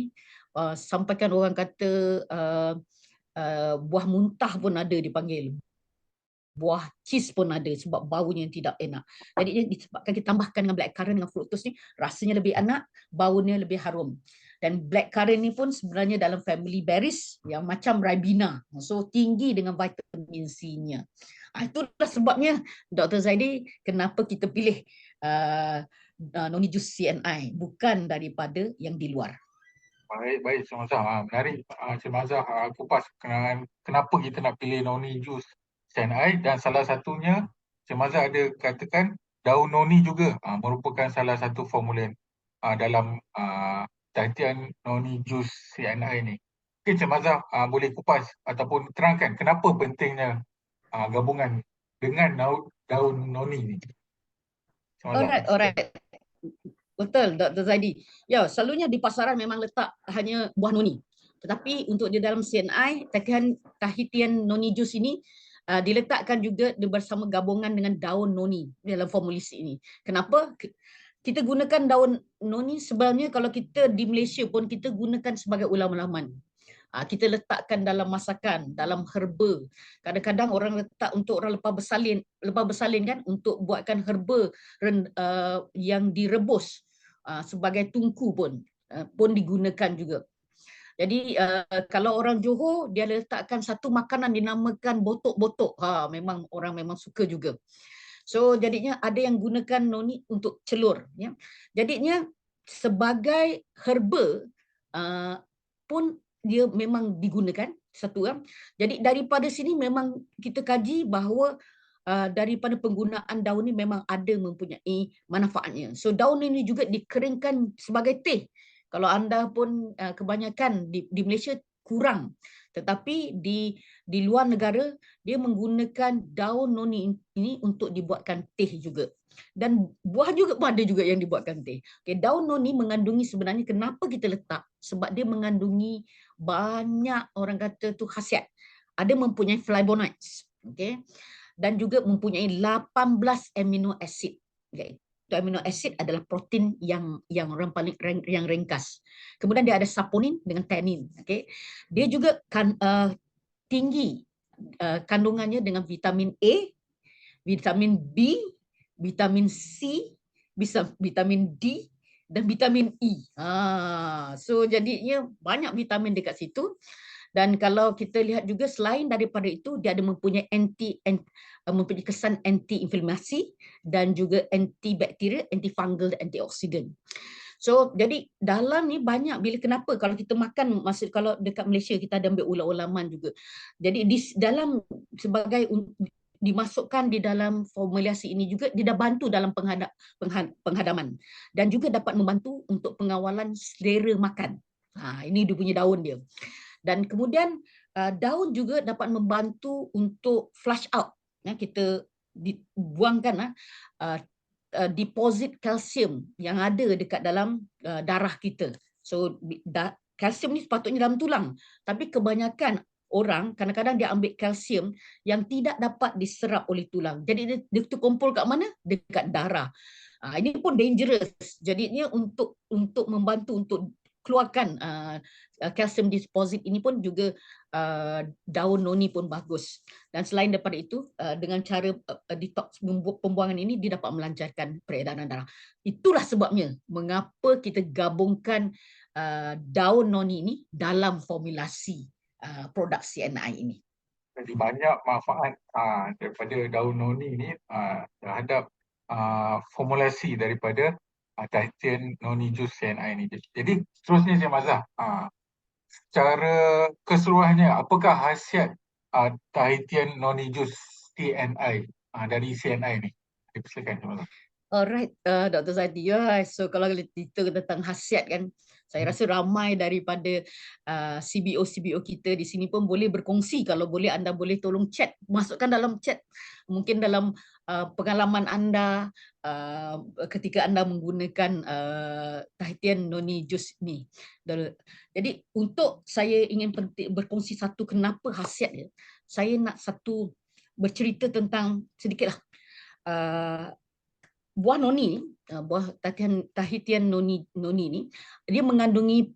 [SPEAKER 7] sampaikan orang kata buah muntah pun ada dipanggil. Buah cheese pun ada sebab baunya yang tidak enak. Jadi disebabkan kita tambahkan dengan blackcurrant dengan fructose ni, rasanya lebih enak, baunya lebih harum. Dan blackcurrant ni pun sebenarnya dalam family berries yang macam ribena. So tinggi dengan vitamin C-nya. Itulah sebabnya Dr. Zaidi kenapa kita pilih noni jus CNI bukan daripada yang di luar.
[SPEAKER 1] Baik, Cik Mazhar. Menarik Cik Mazhar kupas kenapa kita nak pilih noni jus CNI, dan salah satunya Cik Mazhar ada katakan daun noni juga merupakan salah satu formulan dalam Tahitian noni jus CNI ni. Okey, Cik Mazhar boleh kupas ataupun terangkan kenapa pentingnya gabungan dengan daun noni ni. Cik Mazhar.
[SPEAKER 7] Alright. Betul, Dr. Zaidi. Ya, selalunya di pasaran memang letak hanya buah noni. Tetapi untuk di dalam CNI, Tahitian noni jus ini diletakkan juga bersama gabungan dengan daun noni dalam formulasi ini. Kenapa? Kita gunakan daun noni sebenarnya kalau kita di Malaysia pun kita gunakan sebagai ulam-ulaman. Kita letakkan dalam masakan, dalam herba. Kadang-kadang orang letak untuk orang lepas bersalin kan, untuk buatkan herba yang direbus sebagai tungku pun digunakan juga. Jadi kalau orang Johor dia letakkan satu makanan dinamakan botok-botok. Memang orang memang suka juga. So jadinya ada yang gunakan noni untuk celur ya. Jadinya sebagai herba pun dia memang digunakan satu. Jadi daripada sini memang kita kaji bahawa daripada penggunaan daun ini memang ada mempunyai manfaatnya. So daun ini juga dikeringkan sebagai teh. Kalau anda pun kebanyakan di Malaysia kurang, tetapi di luar negara dia menggunakan daun noni ini untuk dibuatkan teh juga. Dan buah juga pun ada juga yang dibuatkan teh. Okay, daun noni mengandungi sebenarnya kenapa kita letak? Sebab dia mengandungi banyak orang kata tu khasiat. Ada mempunyai flavonoids, okay? Dan juga mempunyai 18 amino acid. Okay. Amino acid adalah protein yang orang paling yang ringkas. Kemudian dia ada saponin dengan tannin. Okay. Dia juga tinggi kandungannya dengan vitamin A, vitamin B, vitamin C, vitamin D dan vitamin E. So jadinya banyak vitamin dekat situ. Dan kalau kita lihat juga selain daripada itu dia ada mempunyai mempunyai kesan anti-inflamasi dan juga antibakteria, antifungal dan antioksidan. So jadi dalam ni banyak kenapa kalau kita makan kalau dekat Malaysia kita ada ambil ulam-ulaman juga. Jadi di dalam sebagai dimasukkan di dalam formulasi ini juga dia dah bantu dalam penghadaman dan juga dapat membantu untuk pengawalan selera makan. Ini dia punya daun dia. Dan kemudian daun juga dapat membantu untuk flush out. Kita buangkan deposit kalsium yang ada dekat dalam darah kita. So kalsium ni sepatutnya dalam tulang. Tapi kebanyakan orang kadang-kadang dia ambil kalsium yang tidak dapat diserap oleh tulang. Jadi dia terkumpul kat mana? Dekat darah. Ini pun dangerous. Jadinya untuk membantu untuk keluarkan calcium deposit ini pun juga daun noni pun bagus. Dan selain daripada itu dengan cara detox pembuangan ini dia dapat melancarkan peredaran darah. Itulah sebabnya mengapa kita gabungkan daun noni ini dalam formulasi produk CNI ini.
[SPEAKER 1] Jadi banyak manfaat daripada daun noni ini terhadap formulasi daripada Tahitian noni jus CNI ini. Jadi seterusnya Cik Mazhar, secara keseluruhannya apakah khasiat Tahitian noni jus CNI dari CNI ini? Silakan Cik Mazhar.
[SPEAKER 7] Alright, Dr. Zaidi. So kalau kita tentang khasiat kan, saya rasa ramai daripada CBO kita di sini pun boleh berkongsi. Kalau boleh anda boleh tolong chat, masukkan dalam chat. Mungkin dalam pengalaman anda ketika anda menggunakan Tahitian noni jus ni. Jadi untuk saya ingin berkongsi satu kenapa khasiat dia. Saya nak satu bercerita tentang sedikitlah buah noni, buah Tahitian noni ni, dia mengandungi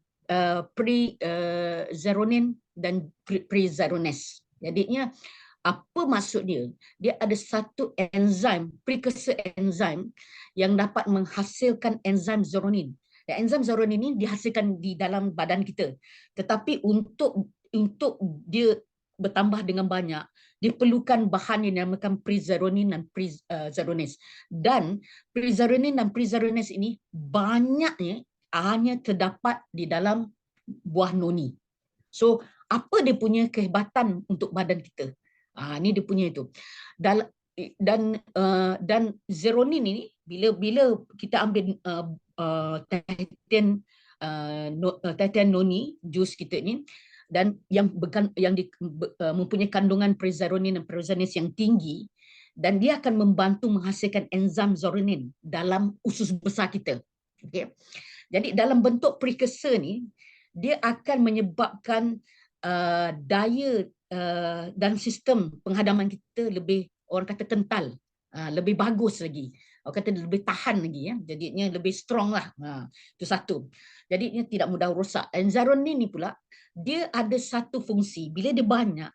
[SPEAKER 7] zeronin dan prezerones. Jadinya apa maksud dia? Dia ada satu enzim, precursor enzim yang dapat menghasilkan enzim zeronin. Dan enzim zeronin ini dihasilkan di dalam badan kita. Tetapi untuk dia bertambah dengan banyak, diperlukan bahan yang dinamakan prezeronin dan prezerones. Dan prezeronin dan prezerones ini banyaknya hanya terdapat di dalam buah noni. So, apa dia punya kehebatan untuk badan kita? Ini dia punya itu. Dan zeronin ini bila kita ambil Tahitian noni jus kita ni, dan yang mempunyai kandungan prezeronin dan prezerones yang tinggi, dan dia akan membantu menghasilkan enzim zeronin dalam usus besar kita. Okay. Jadi dalam bentuk precursor ni, dia akan menyebabkan daya dan sistem penghadaman kita lebih, orang kata, kental, lebih bagus lagi. Orang kata lebih tahan lagi, ya. Jadinya lebih strong lah. Itu satu. Jadinya tidak mudah rosak. Zeronin ni pula, dia ada satu fungsi. Bila dia banyak,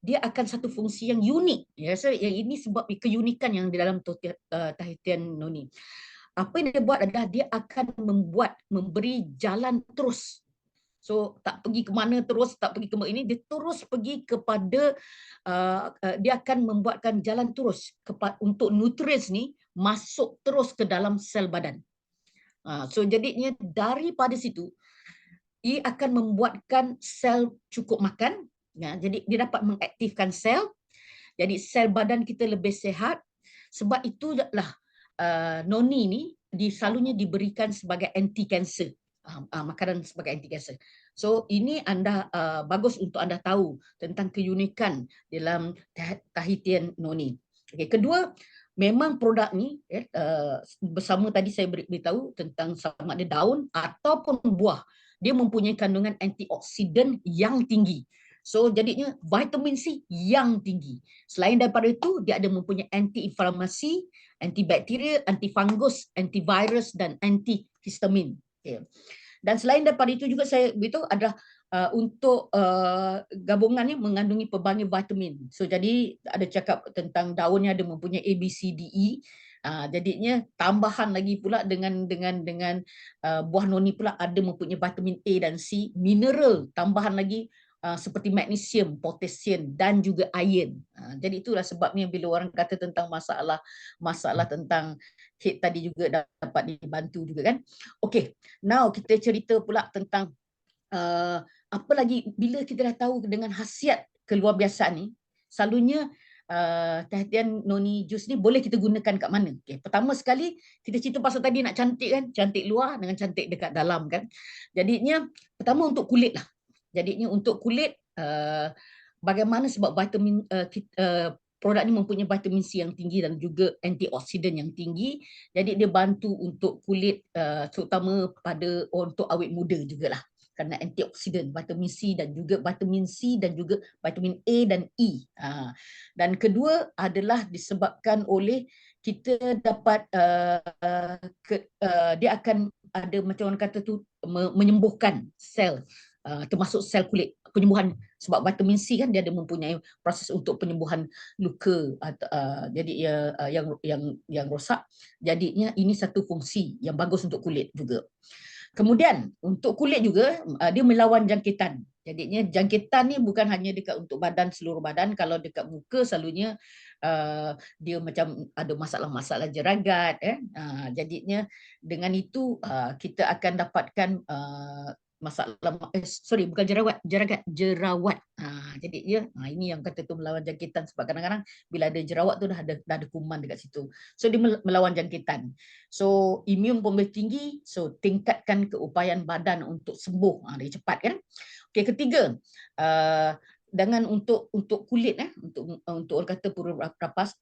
[SPEAKER 7] dia akan satu fungsi yang unik. Ya. So, yang ini sebab keunikan yang di dalam Tahitian noni. Apa yang dia buat adalah dia akan memberi jalan terus. So, tak pergi ke mana terus, tak pergi ke mana ini, dia terus pergi kepada, dia akan membuatkan jalan terus untuk nutrients ni masuk terus ke dalam sel badan. So, jadinya daripada situ, ia akan membuatkan sel cukup makan. Ya, jadi dia dapat mengaktifkan sel. Jadi sel badan kita lebih sihat. Sebab itulah noni ni selalunya diberikan sebagai anti-cancer. Makanan sebagai anti-cancer. So ini anda bagus untuk anda tahu tentang keunikan dalam Tahitian noni. Okay, kedua, memang produk ni bersama tadi saya beritahu tentang sama ada daun ataupun buah, dia mempunyai kandungan antioksidan yang tinggi. So jadinya vitamin C yang tinggi. Selain daripada itu, dia ada mempunyai anti-inflamasi, antibakteria, antifungus, antivirus dan antihistamin. Okay. Dan selain daripada itu juga saya beritahu adalah untuk gabungannya mengandungi pelbagai vitamin. So jadi ada cakap tentang daunnya ada mempunyai A, B, C, D, E. Jadinya tambahan lagi pula dengan buah noni pula ada mempunyai vitamin A dan C, mineral tambahan lagi seperti magnesium, potasium dan juga iron. Jadi itulah sebabnya bila orang kata tentang masalah tentang head tadi juga dapat dibantu juga, kan. Okay, now kita cerita pula tentang apa lagi bila kita dah tahu dengan khasiat keluar biasa ni, selalunya Tahitian noni jus ni boleh kita gunakan kat mana? Okay, pertama sekali kita cerita pasal tadi nak cantik, kan, cantik luar dengan cantik dekat dalam, kan. Jadinya pertama untuk kulit lah. Jadinya untuk kulit, bagaimana sebab vitamin produk ni mempunyai vitamin C yang tinggi dan juga antioksidan yang tinggi. Jadi dia bantu untuk kulit, terutama pada untuk awet muda jugalah. Kerana antioksidan, vitamin C dan juga vitamin A dan E. Dan kedua adalah disebabkan oleh kita dapat, dia akan ada macam orang kata tu menyembuhkan sel. Termasuk sel kulit, penyembuhan sebab vitamin C kan dia ada mempunyai proses untuk penyembuhan luka, jadi yang rosak. Jadinya ini satu fungsi yang bagus untuk kulit juga. Kemudian untuk kulit juga dia melawan jangkitan. Jadinya jangkitan ni bukan hanya dekat untuk badan, seluruh badan. Kalau dekat muka selalunya dia macam ada masalah-masalah jeragat, jadinya dengan itu kita akan dapatkan bukan jerawat. Jadi ini yang kata tu melawan jangkitan, sebab kadang-kadang bila ada jerawat tu dah ada kuman dekat situ. So dia melawan jangkitan. So imun pun tinggi, so tingkatkan keupayaan badan untuk sembuh lebih cepat, kan. Okey, ketiga, dengan untuk kulit, untuk orang kata purul rapas,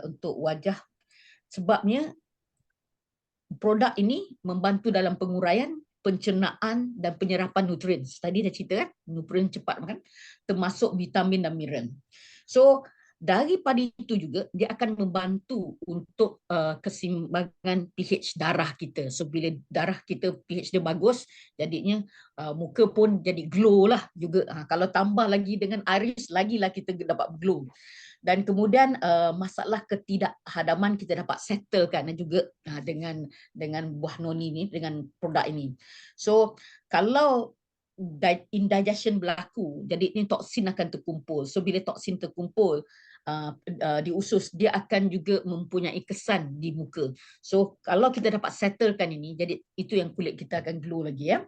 [SPEAKER 7] untuk wajah, sebabnya produk ini membantu dalam penguraian, pencernaan dan penyerapan nutrien. Tadi dah cerita, kan, nutrien cepat makan, termasuk vitamin dan mineral. So Daripada itu juga dia akan membantu untuk keseimbangan pH darah kita. So bila darah kita pH dia bagus, jadinya muka pun jadi glow lah juga. Kalau tambah lagi dengan iris, lagilah kita dapat glow. Dan kemudian masalah ketidakhadaman kita dapat settlekan juga dengan buah noni ni, dengan produk ini. So kalau indigestion berlaku, jadi ni toksin akan terkumpul. So bila toksin terkumpul di usus, dia akan juga mempunyai kesan di muka. So kalau kita dapat settlekan ini, jadi itu yang kulit kita akan glow lagi ya.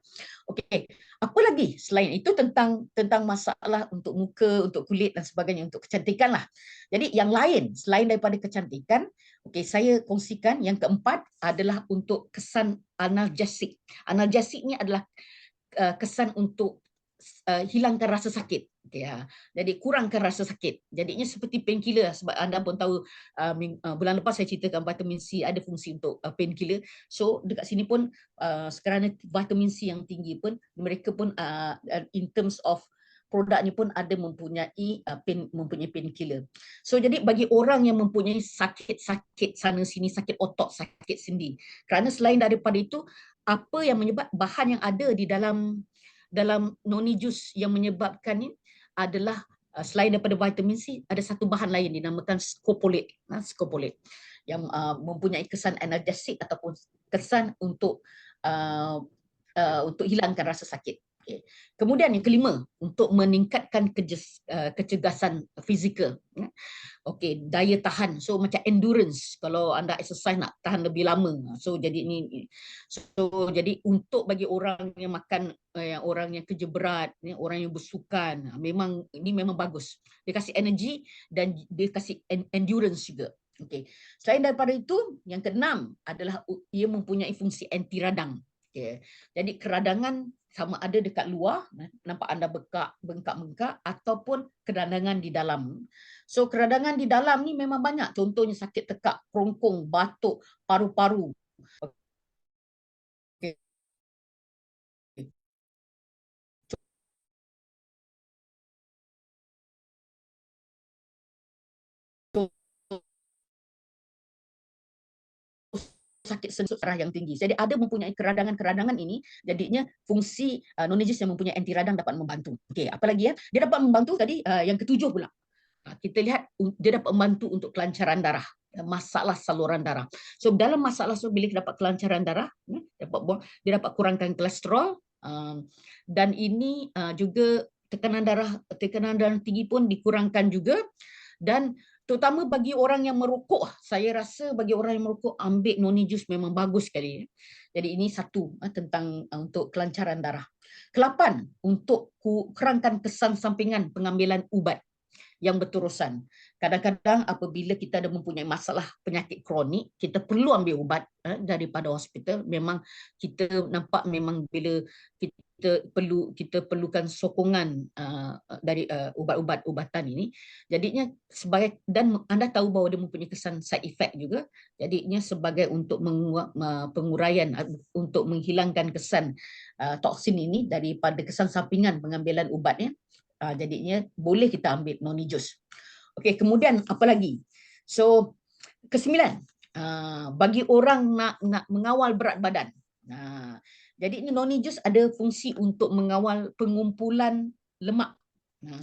[SPEAKER 7] Okey, apa lagi selain itu tentang masalah untuk muka, untuk kulit dan sebagainya, untuk kecantikan lah. Jadi yang lain selain daripada kecantikan, okey, saya kongsikan yang keempat adalah untuk kesan analgesik. Analgesik ni adalah kesan untuk hilangkan rasa sakit. Okay, jadi kurangkan rasa sakit. Jadinya seperti painkiller, sebab anda pun tahu bulan lepas saya ceritakan vitamin C ada fungsi untuk painkiller. So dekat sini pun kerana vitamin C yang tinggi pun, mereka pun in terms of produknya pun ada mempunyai painkiller. So jadi bagi orang yang mempunyai sakit-sakit sana sini, sakit otot, sakit sendi, kerana selain daripada itu, apa yang menyebab bahan yang ada di dalam noni jus yang menyebabkan ni adalah selain daripada vitamin C, ada satu bahan lain dinamakan scopolamine. Scopolamine yang mempunyai kesan analgesik ataupun kesan untuk hilangkan rasa sakit. Okay. Kemudian yang kelima, untuk meningkatkan kecergasan fizikal. Okey, daya tahan. So macam endurance, kalau anda exercise nak tahan lebih lama. So jadi untuk bagi orang yang makan, orang yang kerja berat, orang yang bersukan, ini memang bagus. Dia kasih energi dan dia kasih endurance juga. Okey. Selain daripada itu, yang keenam adalah ia mempunyai fungsi anti radang. Okay. Jadi keradangan sama ada dekat luar, nampak anda bengkak-bengkak, ataupun keradangan di dalam. So keradangan di dalam ni memang banyak. Contohnya sakit tekak, kerongkong, batuk, paru-paru. Okay. Sakit sensut darah yang tinggi. Jadi ada mempunyai keradangan-keradangan ini, jadinya fungsi noni jus yang mempunyai anti radang dapat membantu. Okey, apa lagi ya? Dia dapat membantu tadi yang ketujuh pula. Kita lihat dia dapat membantu untuk kelancaran darah, masalah saluran darah. So dalam masalah bila dapat kelancaran darah, dia dapat kurangkan kolesterol, dan ini juga tekanan darah tinggi pun dikurangkan juga. Dan terutama bagi orang yang merokok, saya rasa bagi orang yang merokok, ambil noni jus memang bagus sekali. Jadi ini satu tentang untuk kelancaran darah. Ke-8, untuk kurangkan kesan sampingan pengambilan ubat yang berterusan. Kadang-kadang apabila kita ada mempunyai masalah penyakit kronik, kita perlu ambil ubat daripada hospital. Memang kita nampak memang bila kita perlukan sokongan dari ubat-ubatan ini. Jadinya sebagai, dan anda tahu bahawa dia mempunyai kesan side effect juga. Jadinya sebagai untuk penguraian, untuk menghilangkan kesan toksin ini daripada kesan sampingan pengambilan ubatnya. Jadinya boleh kita ambil noni jus. Okey, kemudian apa lagi? So ke-9, bagi orang nak mengawal berat badan. Jadi ini noni jus ada fungsi untuk mengawal pengumpulan lemak.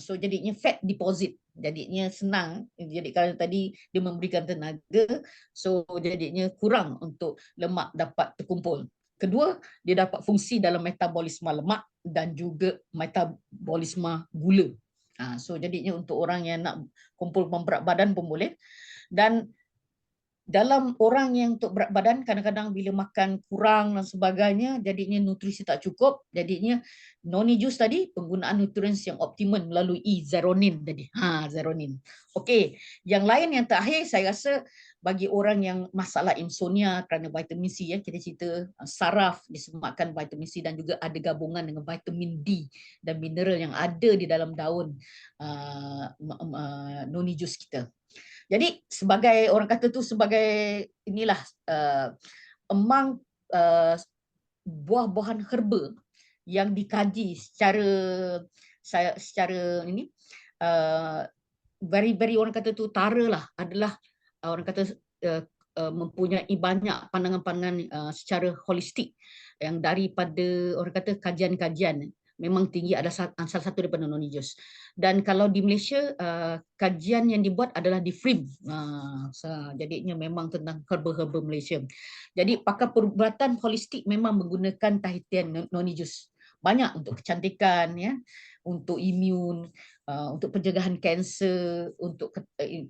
[SPEAKER 7] So jadinya fat deposit. Jadinya senang. Jadi kalau tadi dia memberikan tenaga, so jadinya kurang untuk lemak dapat terkumpul. Kedua, dia dapat fungsi dalam metabolisme lemak dan juga metabolisme gula. So jadinya untuk orang yang nak kumpul berat badan pun boleh. Dan dalam orang yang untuk berat badan, kadang-kadang bila makan kurang dan sebagainya, jadinya nutrisi tak cukup. Jadinya noni jus tadi, penggunaan nutrisi yang optimum melalui zeronin tadi. Zeronin. Okey, yang lain yang terakhir saya rasa bagi orang yang masalah insomnia kerana vitamin C, kita cerita saraf disebabkan vitamin C dan juga ada gabungan dengan vitamin D dan mineral yang ada di dalam daun noni jus kita. Jadi sebagai orang kata tu sebagai inilah among buah-buahan herba yang dikaji secara ini very orang kata tu tara lah, adalah orang kata mempunyai banyak pandangan-pandangan secara holistik yang daripada orang kata kajian-kajian memang tinggi, adalah salah satu daripada non-religious. Dan kalau di Malaysia kajian yang dibuat adalah di FRIM, jadinya memang tentang herba-herba Malaysia. Jadi pakar perubatan holistik memang menggunakan Tahitian non-religious banyak untuk kecantikan, ya, untuk imun, untuk pencegahan kanser, untuk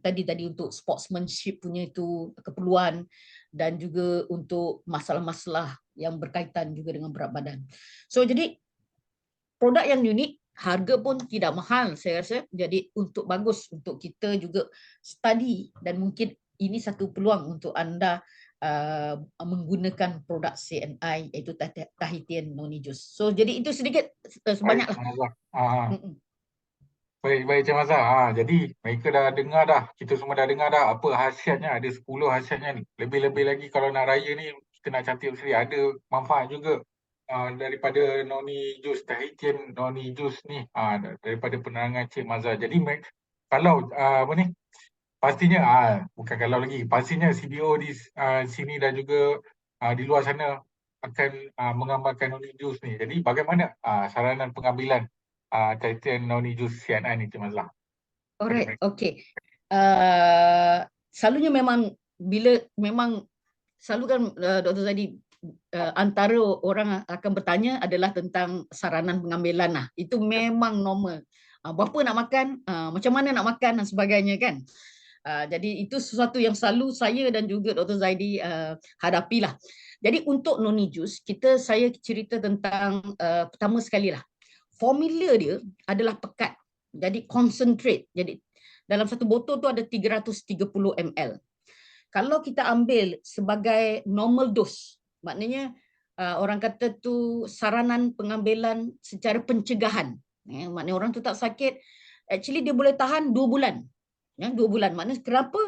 [SPEAKER 7] tadi untuk sportsmanship punya itu keperluan, dan juga untuk masalah-masalah yang berkaitan juga dengan berat badan. So jadi produk yang unik, harga pun tidak mahal saya rasa. Jadi untuk bagus untuk kita juga study, dan mungkin ini satu peluang untuk anda menggunakan produk CNI, iaitu Tahitian non-religious. So jadi itu sedikit sebanyaklah.
[SPEAKER 1] Baik Encik Mazhar. Jadi mereka dah dengar dah, kita semua dah dengar dah apa khasiatnya, ada 10 khasiatnya ni. Lebih-lebih lagi kalau nak raya ni kita nak cantik berseri, ada manfaat juga daripada noni jus Tahitian noni jus ni, daripada penerangan Encik Mazhar. Jadi kalau apa ni, pastinya bukan kalau lagi, pastinya CBO di sini dan juga di luar sana akan mengamalkan noni jus ni. Jadi bagaimana saranan pengambilan Tahitian noni jus CNI ni, Encik Mazhar?
[SPEAKER 7] Alright, okay. Selalunya memang selalu kan Dr. Zaidi, antara orang akan bertanya adalah tentang saranan pengambilan lah. Itu memang normal. Berapa nak makan, macam mana nak makan dan sebagainya kan. Jadi itu sesuatu yang selalu saya dan juga Dr. Zaidi hadapilah. Jadi untuk noni jus, saya cerita tentang pertama sekali lah, formula dia adalah pekat. Jadi concentrate. Jadi dalam satu botol tu ada 330 ml. Kalau kita ambil sebagai normal dose, maknanya orang kata tu saranan pengambilan secara pencegahan. Maknanya orang tu tak sakit, actually dia boleh tahan 2 bulan. 2 bulan. Maknanya kenapa?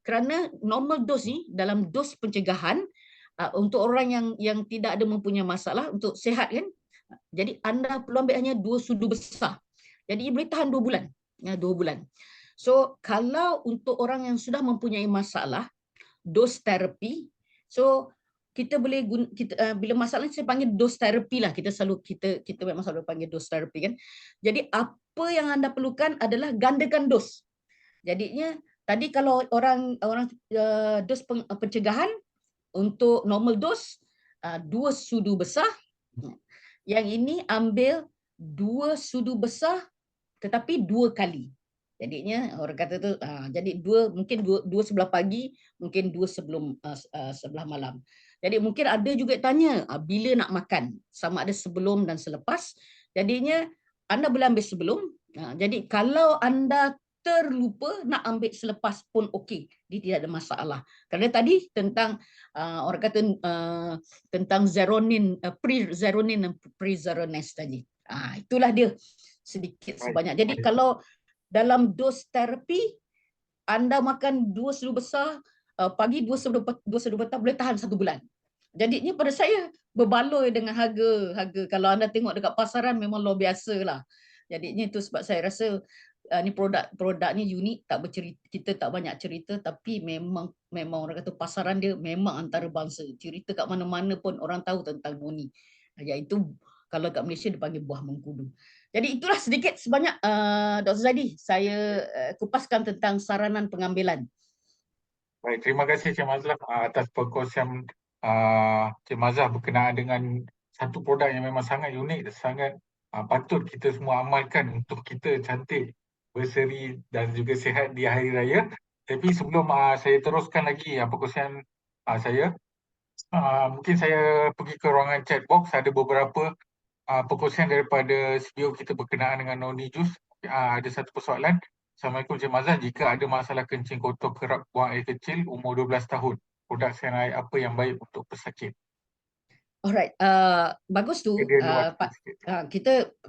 [SPEAKER 7] Kerana normal dose ni dalam dos pencegahan untuk orang yang tidak ada mempunyai masalah, untuk sihat kan. Jadi anda perlu ambil hanya 2 sudu besar. Jadi boleh tahan 2 bulan. 2 bulan. So kalau untuk orang yang sudah mempunyai masalah, dose terapi, so kita boleh bila masalah saya panggil dose terapi lah. Kita memang selalu panggil dose terapi kan. Jadi apa yang anda perlukan adalah gandakan dos. Jadinya tadi kalau orang dos pencegahan untuk normal dos 2 sudu besar. Yang ini ambil 2 sudu besar tetapi 2 kali. Jadinya orang kata tu jadi mungkin 2 sebelah pagi, mungkin 2 sebelum sebelah malam. Jadi mungkin ada juga tanya bila nak makan, sama ada sebelum dan selepas. Jadinya anda boleh ambil sebelum. Jadi kalau anda terlupa nak ambil selepas pun okey, dia tidak ada masalah. Kerana tadi tentang orang kata tentang zeronin, pre-zeronin dan pre-zerones tadi. Itulah dia sedikit sebanyak. Jadi kalau dalam dos terapi anda makan 2 sudu besar pagi, 2 sudu petang, boleh tahan 1 bulan. Jadinya pada saya berbaloi dengan harga kalau anda tengok dekat pasaran memang luar biasa lah. Jadinya itu sebab saya rasa ni produk ni unik, tak bercerita, kita tak banyak cerita, tapi memang orang kata pasaran dia memang antarabangsa. Cerita kat mana-mana pun orang tahu tentang noni. Iaitu kalau kat Malaysia dipanggil buah mengkudu. Jadi itulah sedikit sebanyak Dr. Zaidi saya kupaskan tentang saranan pengambilan.
[SPEAKER 1] Baik, terima kasih Cik Mazhar atas perkongsian Cik Mazhar berkenaan dengan satu produk yang memang sangat unik, sangat patut kita semua amalkan untuk kita cantik, berseri dan juga sihat di hari raya. Tapi sebelum saya teruskan lagi perkongsian saya, mungkin saya pergi ke ruangan chat box, ada beberapa perkongsian daripada CBO kita berkenaan dengan noni jus. Ada satu persoalan. Assalamualaikum Cik Mazhar, jika ada masalah kencing kotor kerap buang air kecil umur 12 tahun, produk CNI apa yang baik untuk pesakit?
[SPEAKER 7] Alright, bagus tu.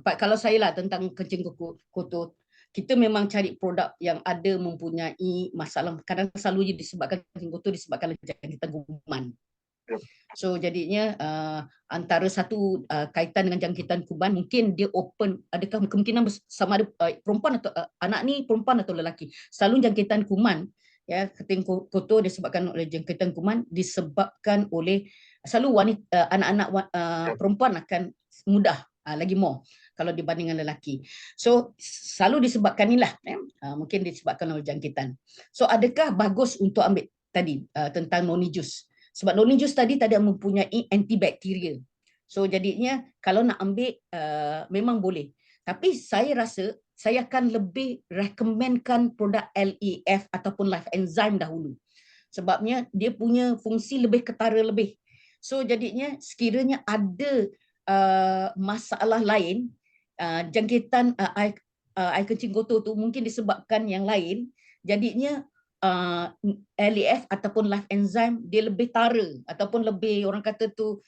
[SPEAKER 7] Kalau saya lah tentang kencing kotor, kita memang cari produk yang ada mempunyai masalah. Kadang selalu disebabkan kencing kotor disebabkan jangkitan kuman.
[SPEAKER 1] Yep.
[SPEAKER 7] So jadinya antara satu kaitan dengan jangkitan kuman, mungkin dia open, adakah kemungkinan sama ada perempuan atau anak ni perempuan atau lelaki. Selalu jangkitan kuman, ya, keting kotor disebabkan oleh jangkitan kuman, disebabkan oleh selalu wanita, anak-anak perempuan akan mudah lagi more kalau dibandingkan lelaki. So selalu disebabkan inilah, mungkin disebabkan oleh jangkitan. So adakah bagus untuk ambil tadi tentang noni jus? Sebab noni jus tadi mempunyai antibakterial. So jadinya kalau nak ambil memang boleh. Tapi saya rasa saya akan lebih recommendkan produk LEF ataupun Life Enzyme dahulu. Sebabnya dia punya fungsi lebih ketara lebih. So jadinya sekiranya ada masalah lain, jangkitan air kencing kotor tu mungkin disebabkan yang lain, jadinya LEF ataupun Life Enzyme dia lebih tara ataupun lebih, orang kata tu,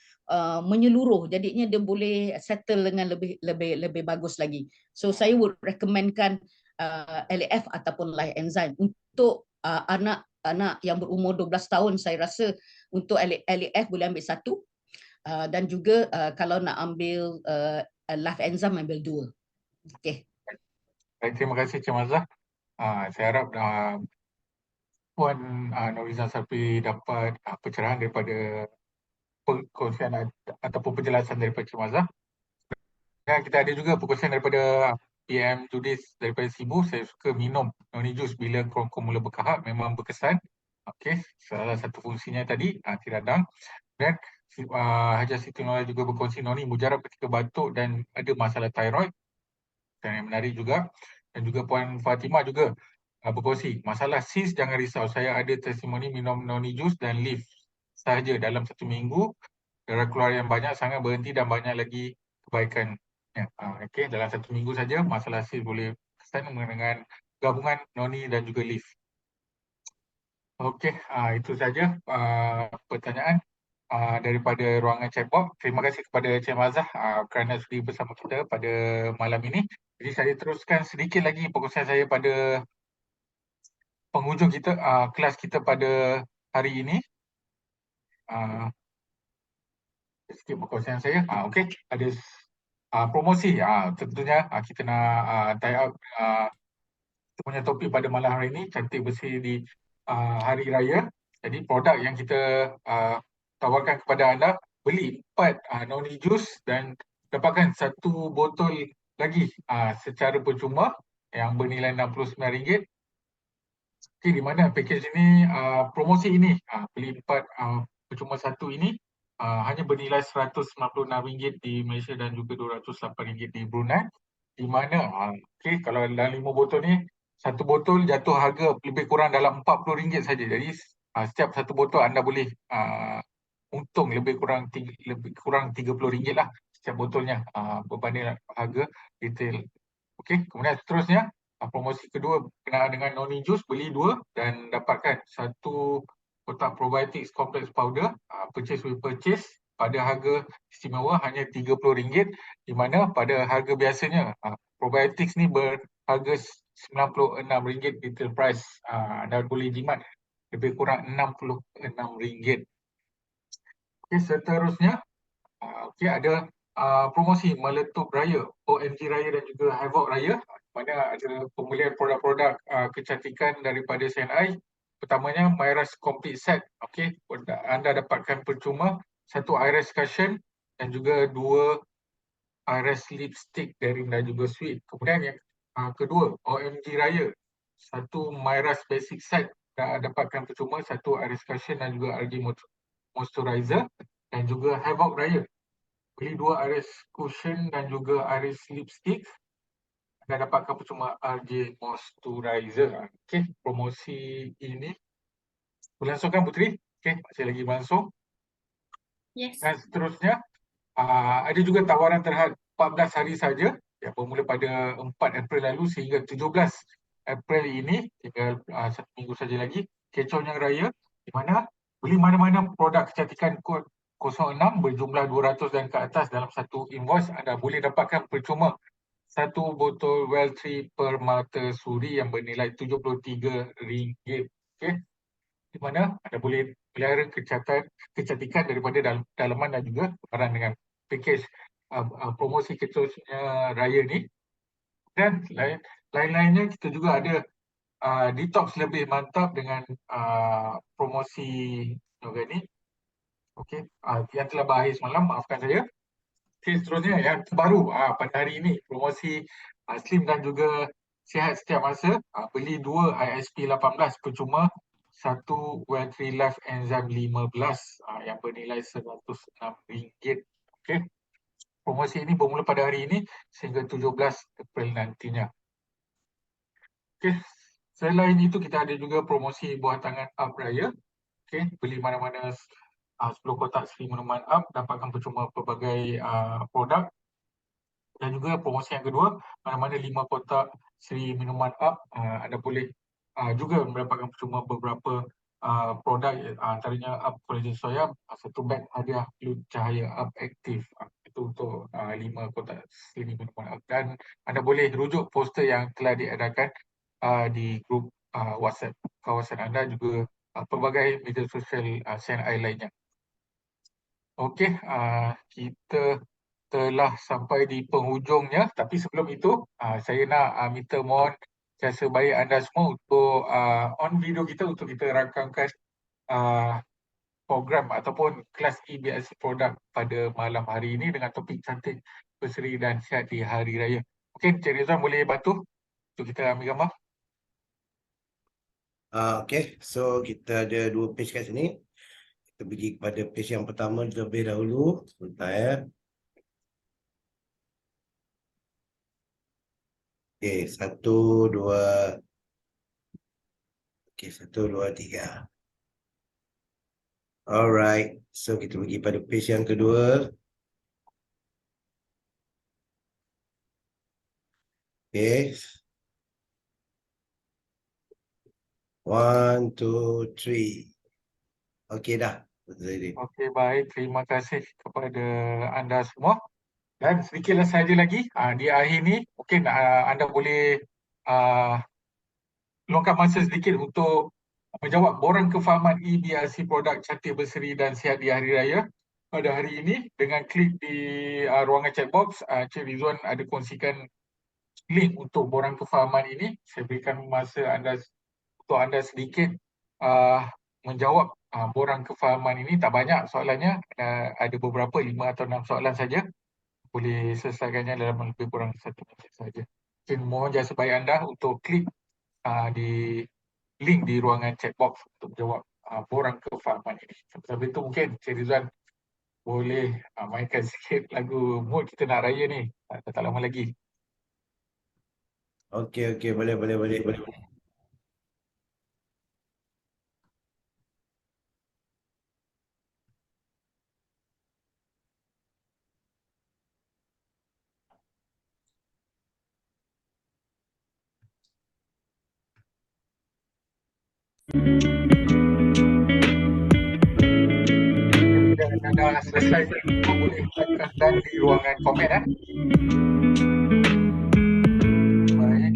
[SPEAKER 7] menyeluruh, jadinya dia boleh settle dengan lebih bagus lagi. So saya would recommendkan LEF ataupun Life Enzyme untuk anak-anak yang berumur 12 tahun. Saya rasa untuk LEF boleh ambil satu, dan juga kalau nak ambil Life Enzyme ambil dua. Okey.
[SPEAKER 1] Baik, terima kasih Cik Mazah. Saya harap Puan Norizan Sapri dapat pencerahan daripada perkongsian ataupun penjelasan daripada Cik Mazah. Dan kita ada juga perkongsian daripada PM Judis daripada Sibu. Saya suka minum noni jus bila krongkong mula berkahak, memang berkesan. Okey, salah satu fungsinya tadi tiradang. Dan Hajar Siti Nurhaliza juga berkongsi noni mujarab ketika batuk dan ada masalah thyroid. Dan yang menarik juga, dan juga Puan Fatimah juga berkongsi masalah sis, jangan risau, saya ada testimoni minum noni jus dan leaf sahaja dalam 1 minggu, darah keluar yang banyak sangat berhenti dan banyak lagi kebaikan. Okey, dalam 1 minggu saja masalah sis boleh kesan dengan gabungan noni dan juga leaf. Okey, itu saja pertanyaan daripada ruangan chatbox. Terima kasih kepada Cik Mazah kerana sudi bersama kita pada malam ini. Jadi saya teruskan sedikit lagi perkongsian saya pada penghujung kita, kelas kita pada hari ini. Sikit perkongsian saya. Okey, ada promosi. Tentunya kita nak tie up kita punya topik pada malam hari ini, cantik bersih di Hari Raya. Jadi produk yang kita tawarkan kepada anda, beli 4 noni jus dan dapatkan 1 botol lagi secara percuma yang bernilai RM69. Okay, di mana pakej ini, promosi ini, beli 4 percuma 1 ini hanya bernilai RM196 di Malaysia dan juga RM208 di Brunei. Di mana okay, kalau dalam 5 botol ni, 1 botol jatuh harga lebih kurang dalam RM40 saja. Jadi setiap 1 botol anda boleh untung lebih kurang RM30 lah setiap botolnya berbanding harga retail. Okey, kemudian seterusnya promosi kedua berkenaan dengan noni jus, beli 2 dan dapatkan 1 kotak probiotics complex powder, purchase with purchase pada harga istimewa hanya RM30, di mana pada harga biasanya probiotics ni berharga RM96 retail price, dan boleh jimat lebih kurang RM66. Okey, seterusnya ada promosi meletup raya, OMG Raya dan juga Havoc Raya, mana ada pembelian produk-produk kecantikan daripada CNI. Pertamanya Myra's Complete Set. Okey, anda dapatkan percuma 1 iris cushion dan juga 2 iris lipstick dari dan juga sweet. Kemudian yang kedua, OMG Raya, 1 Myra's Basic Set, dapatkan percuma 1 iris cushion dan juga RG moisturizer. Dan juga Havoc Raya, beli 2 iris cushion dan juga iris lipstick dan dapatkan percuma RG moisturizer. Okey, promosi ini berlangsungkan Putri. Okey, masih lagi berlangsung.
[SPEAKER 2] Yes.
[SPEAKER 1] Dan seterusnya ada juga tawaran terhad 14 hari saja, yang bermula pada 4 April lalu sehingga 17 April ini, tinggal 1 minggu saja lagi, Kecoh Yang Raya, di mana beli mana-mana produk kecantikan kod 06 berjumlah 200 dan ke atas dalam 1 invoice, anda boleh dapatkan percuma 1 botol Well3 Permata Suri yang bernilai RM73. Okay. di mana anda boleh pelihara kecantikan daripada dalaman dan juga luaran dengan pakej promosi ketusnya raya ni. Dan lain-lainnya kita juga ada detox lebih mantap dengan promosi organik. Okey, yang telah berakhir semalam, maafkan saya. Okey, seterusnya yang terbaru pada hari ini, promosi slim dan juga sihat setiap masa. Beli 2 ISP 18 percuma 1 Well3 Life Enzyme 15 yang bernilai RM106. Okey. Promosi ini bermula pada hari ini sehingga 17 April nantinya. Okey. Selain itu kita ada juga promosi buah tangan Up Raya. Okey, beli mana-mana 10 kotak Sri Minuman Up dapatkan percuma pelbagai produk. Dan juga promosi yang kedua, mana-mana 5 kotak Sri Minuman Up anda boleh juga mendapatkan percuma beberapa produk, antaranya Up Collagen Soya, 1 beg hadiah Fluid Cahaya Up Active. Itu untuk 5 kotak Sri Minuman Up. Dan anda boleh rujuk poster yang telah diadakan di grup WhatsApp kawasan anda, juga pelbagai media sosial CNI lainnya. Okey, kita telah sampai di penghujungnya, tapi sebelum itu saya nak minta mohon jasa baik anda semua untuk on video kita untuk kita rakamkan program ataupun kelas EBRC produk pada malam hari ini dengan topik cantik, berseri dan sihat di hari raya. Okey, Encik Rizwan boleh bantu untuk kita ambil gambar?
[SPEAKER 8] Okay, so kita ada 2 page kat sini. Kita pergi kepada page yang pertama terlebih dahulu. Sebentar ya. Okay, 1, 2. Okay, 1, 2, 3. Alright, so kita pergi pada page yang kedua. Okay. 1, 2, 3. Okay dah.
[SPEAKER 1] Okey, baik. Terima kasih kepada anda semua. Dan sedikitlah saja lagi, di akhir ni mungkin anda boleh luangkan masa sedikit untuk menjawab borang kefahaman EBRC produk cantik, berseri dan sihat di hari raya pada hari ini dengan klik di ruangan chat box. Encik Rizwan ada kongsikan link untuk borang kefahaman ini. Saya berikan masa untuk anda sedikit menjawab borang kefahaman ini. Tak banyak soalannya, ada beberapa, 5 atau 6 soalan saja. Boleh selesaikannya dalam lebih kurang 1 minit saja. Mungkin mohon jasa baik anda untuk klik di link di ruangan chat box untuk menjawab borang kefahaman ini. Sambil itu mungkin Encik Rizwan boleh mainkan sikit lagu mood kita nak raya ni. Tak lama lagi.
[SPEAKER 8] Okay, boleh.
[SPEAKER 1] Bila anda selesai, boleh tekan di ruangan komen. Baik.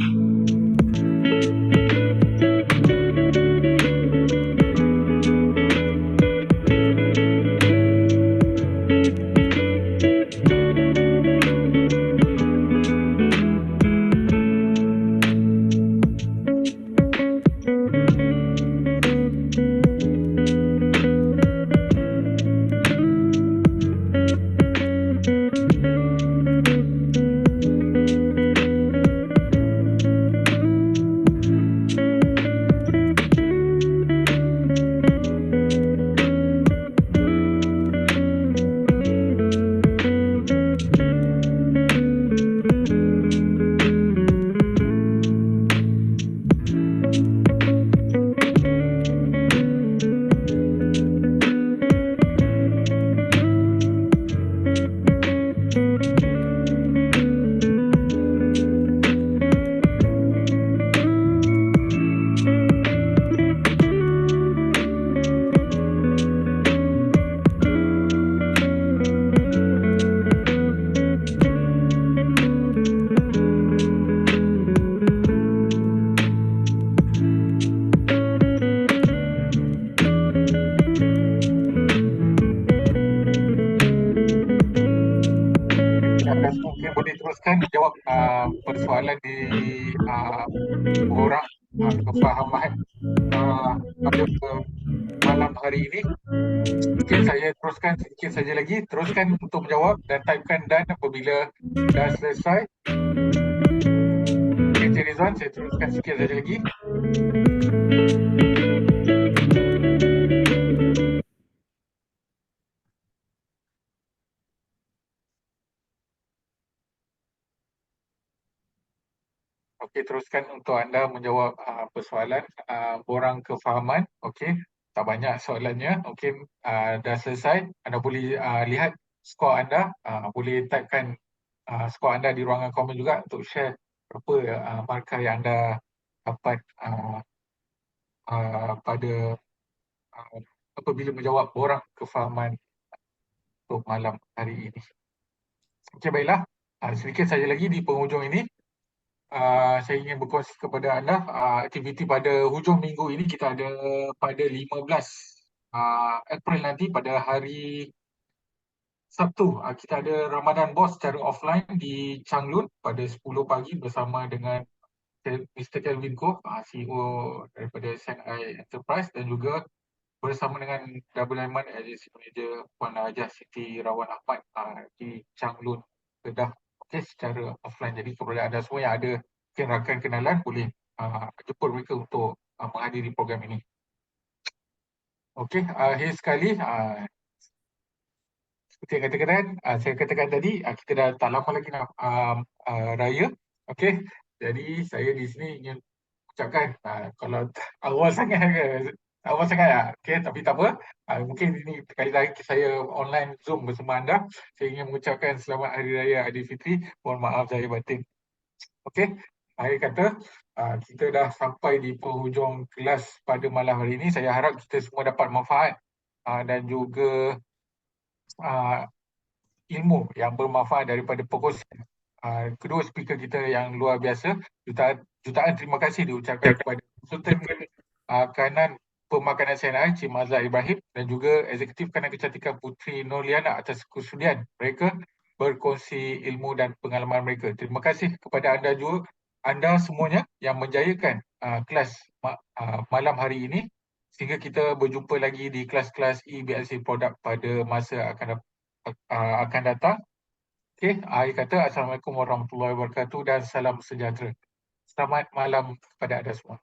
[SPEAKER 1] menjawab persoalan di borang kefahaman pada malam hari ini. Mungkin saya teruskan sedikit saja lagi. Teruskan untuk menjawab dan typekan dan apabila dah selesai. Encik Rizwan, saya teruskan sikit saja lagi. Okey, teruskan untuk anda menjawab persoalan borang kefahaman. Okey, tak banyak soalannya. Okey, dah selesai. Anda boleh lihat skor anda. Boleh typekan skor anda di ruangan komen juga untuk share berapa markah yang anda dapat pada apabila menjawab borang kefahaman untuk malam hari ini. Okey, baiklah. Sedikit saja lagi di penghujung ini. Saya ingin berkongsi kepada anda aktiviti pada hujung minggu ini kita ada pada 15 April nanti pada hari Sabtu. Kita ada Ramadan Boss secara offline di Changlun pada 10 pagi bersama dengan Mr. Kelvin Koh, CEO daripada SNI Enterprise, dan juga bersama dengan Double Diamond Agency Manager Puan Hajah Siti Rawan Ahmad di Changlun, Kedah. Okey, secara offline. Jadi kepada anda semua yang ada rakan kenalan boleh jemput mereka untuk menghadiri program ini. Okey, akhir sekali seperti yang katakan, saya katakan tadi, kita dah tak lama lagi nak raya. Okey, jadi saya di sini ingin ucapkan kalau awal sangat okey, tapi tak apa. Mungkin ini kali lagi saya online Zoom bersama anda. Saya ingin mengucapkan selamat Hari Raya Aidilfitri. Mohon maaf zahir batin. Okey, akhir kata kita dah sampai di penghujung kelas pada malam hari ini. Saya harap kita semua dapat manfaat dan juga ilmu yang bermanfaat daripada perkongsian kedua speaker kita yang luar biasa. Jutaan terima kasih diucapkan kepada Konsultan Kanan Pemakanan SNI Cik Mazhar Ibrahim dan juga Eksekutif Kanan Kecantikan Puteri Nurliana atas kesudian mereka berkongsi ilmu dan pengalaman mereka. Terima kasih kepada anda juga, anda semuanya yang menjayakan kelas malam hari ini, sehingga kita berjumpa lagi di kelas-kelas EBLC Product pada masa akan datang. Okey, akhir kata Assalamualaikum warahmatullahi wabarakatuh dan salam sejahtera. Selamat malam kepada anda semua.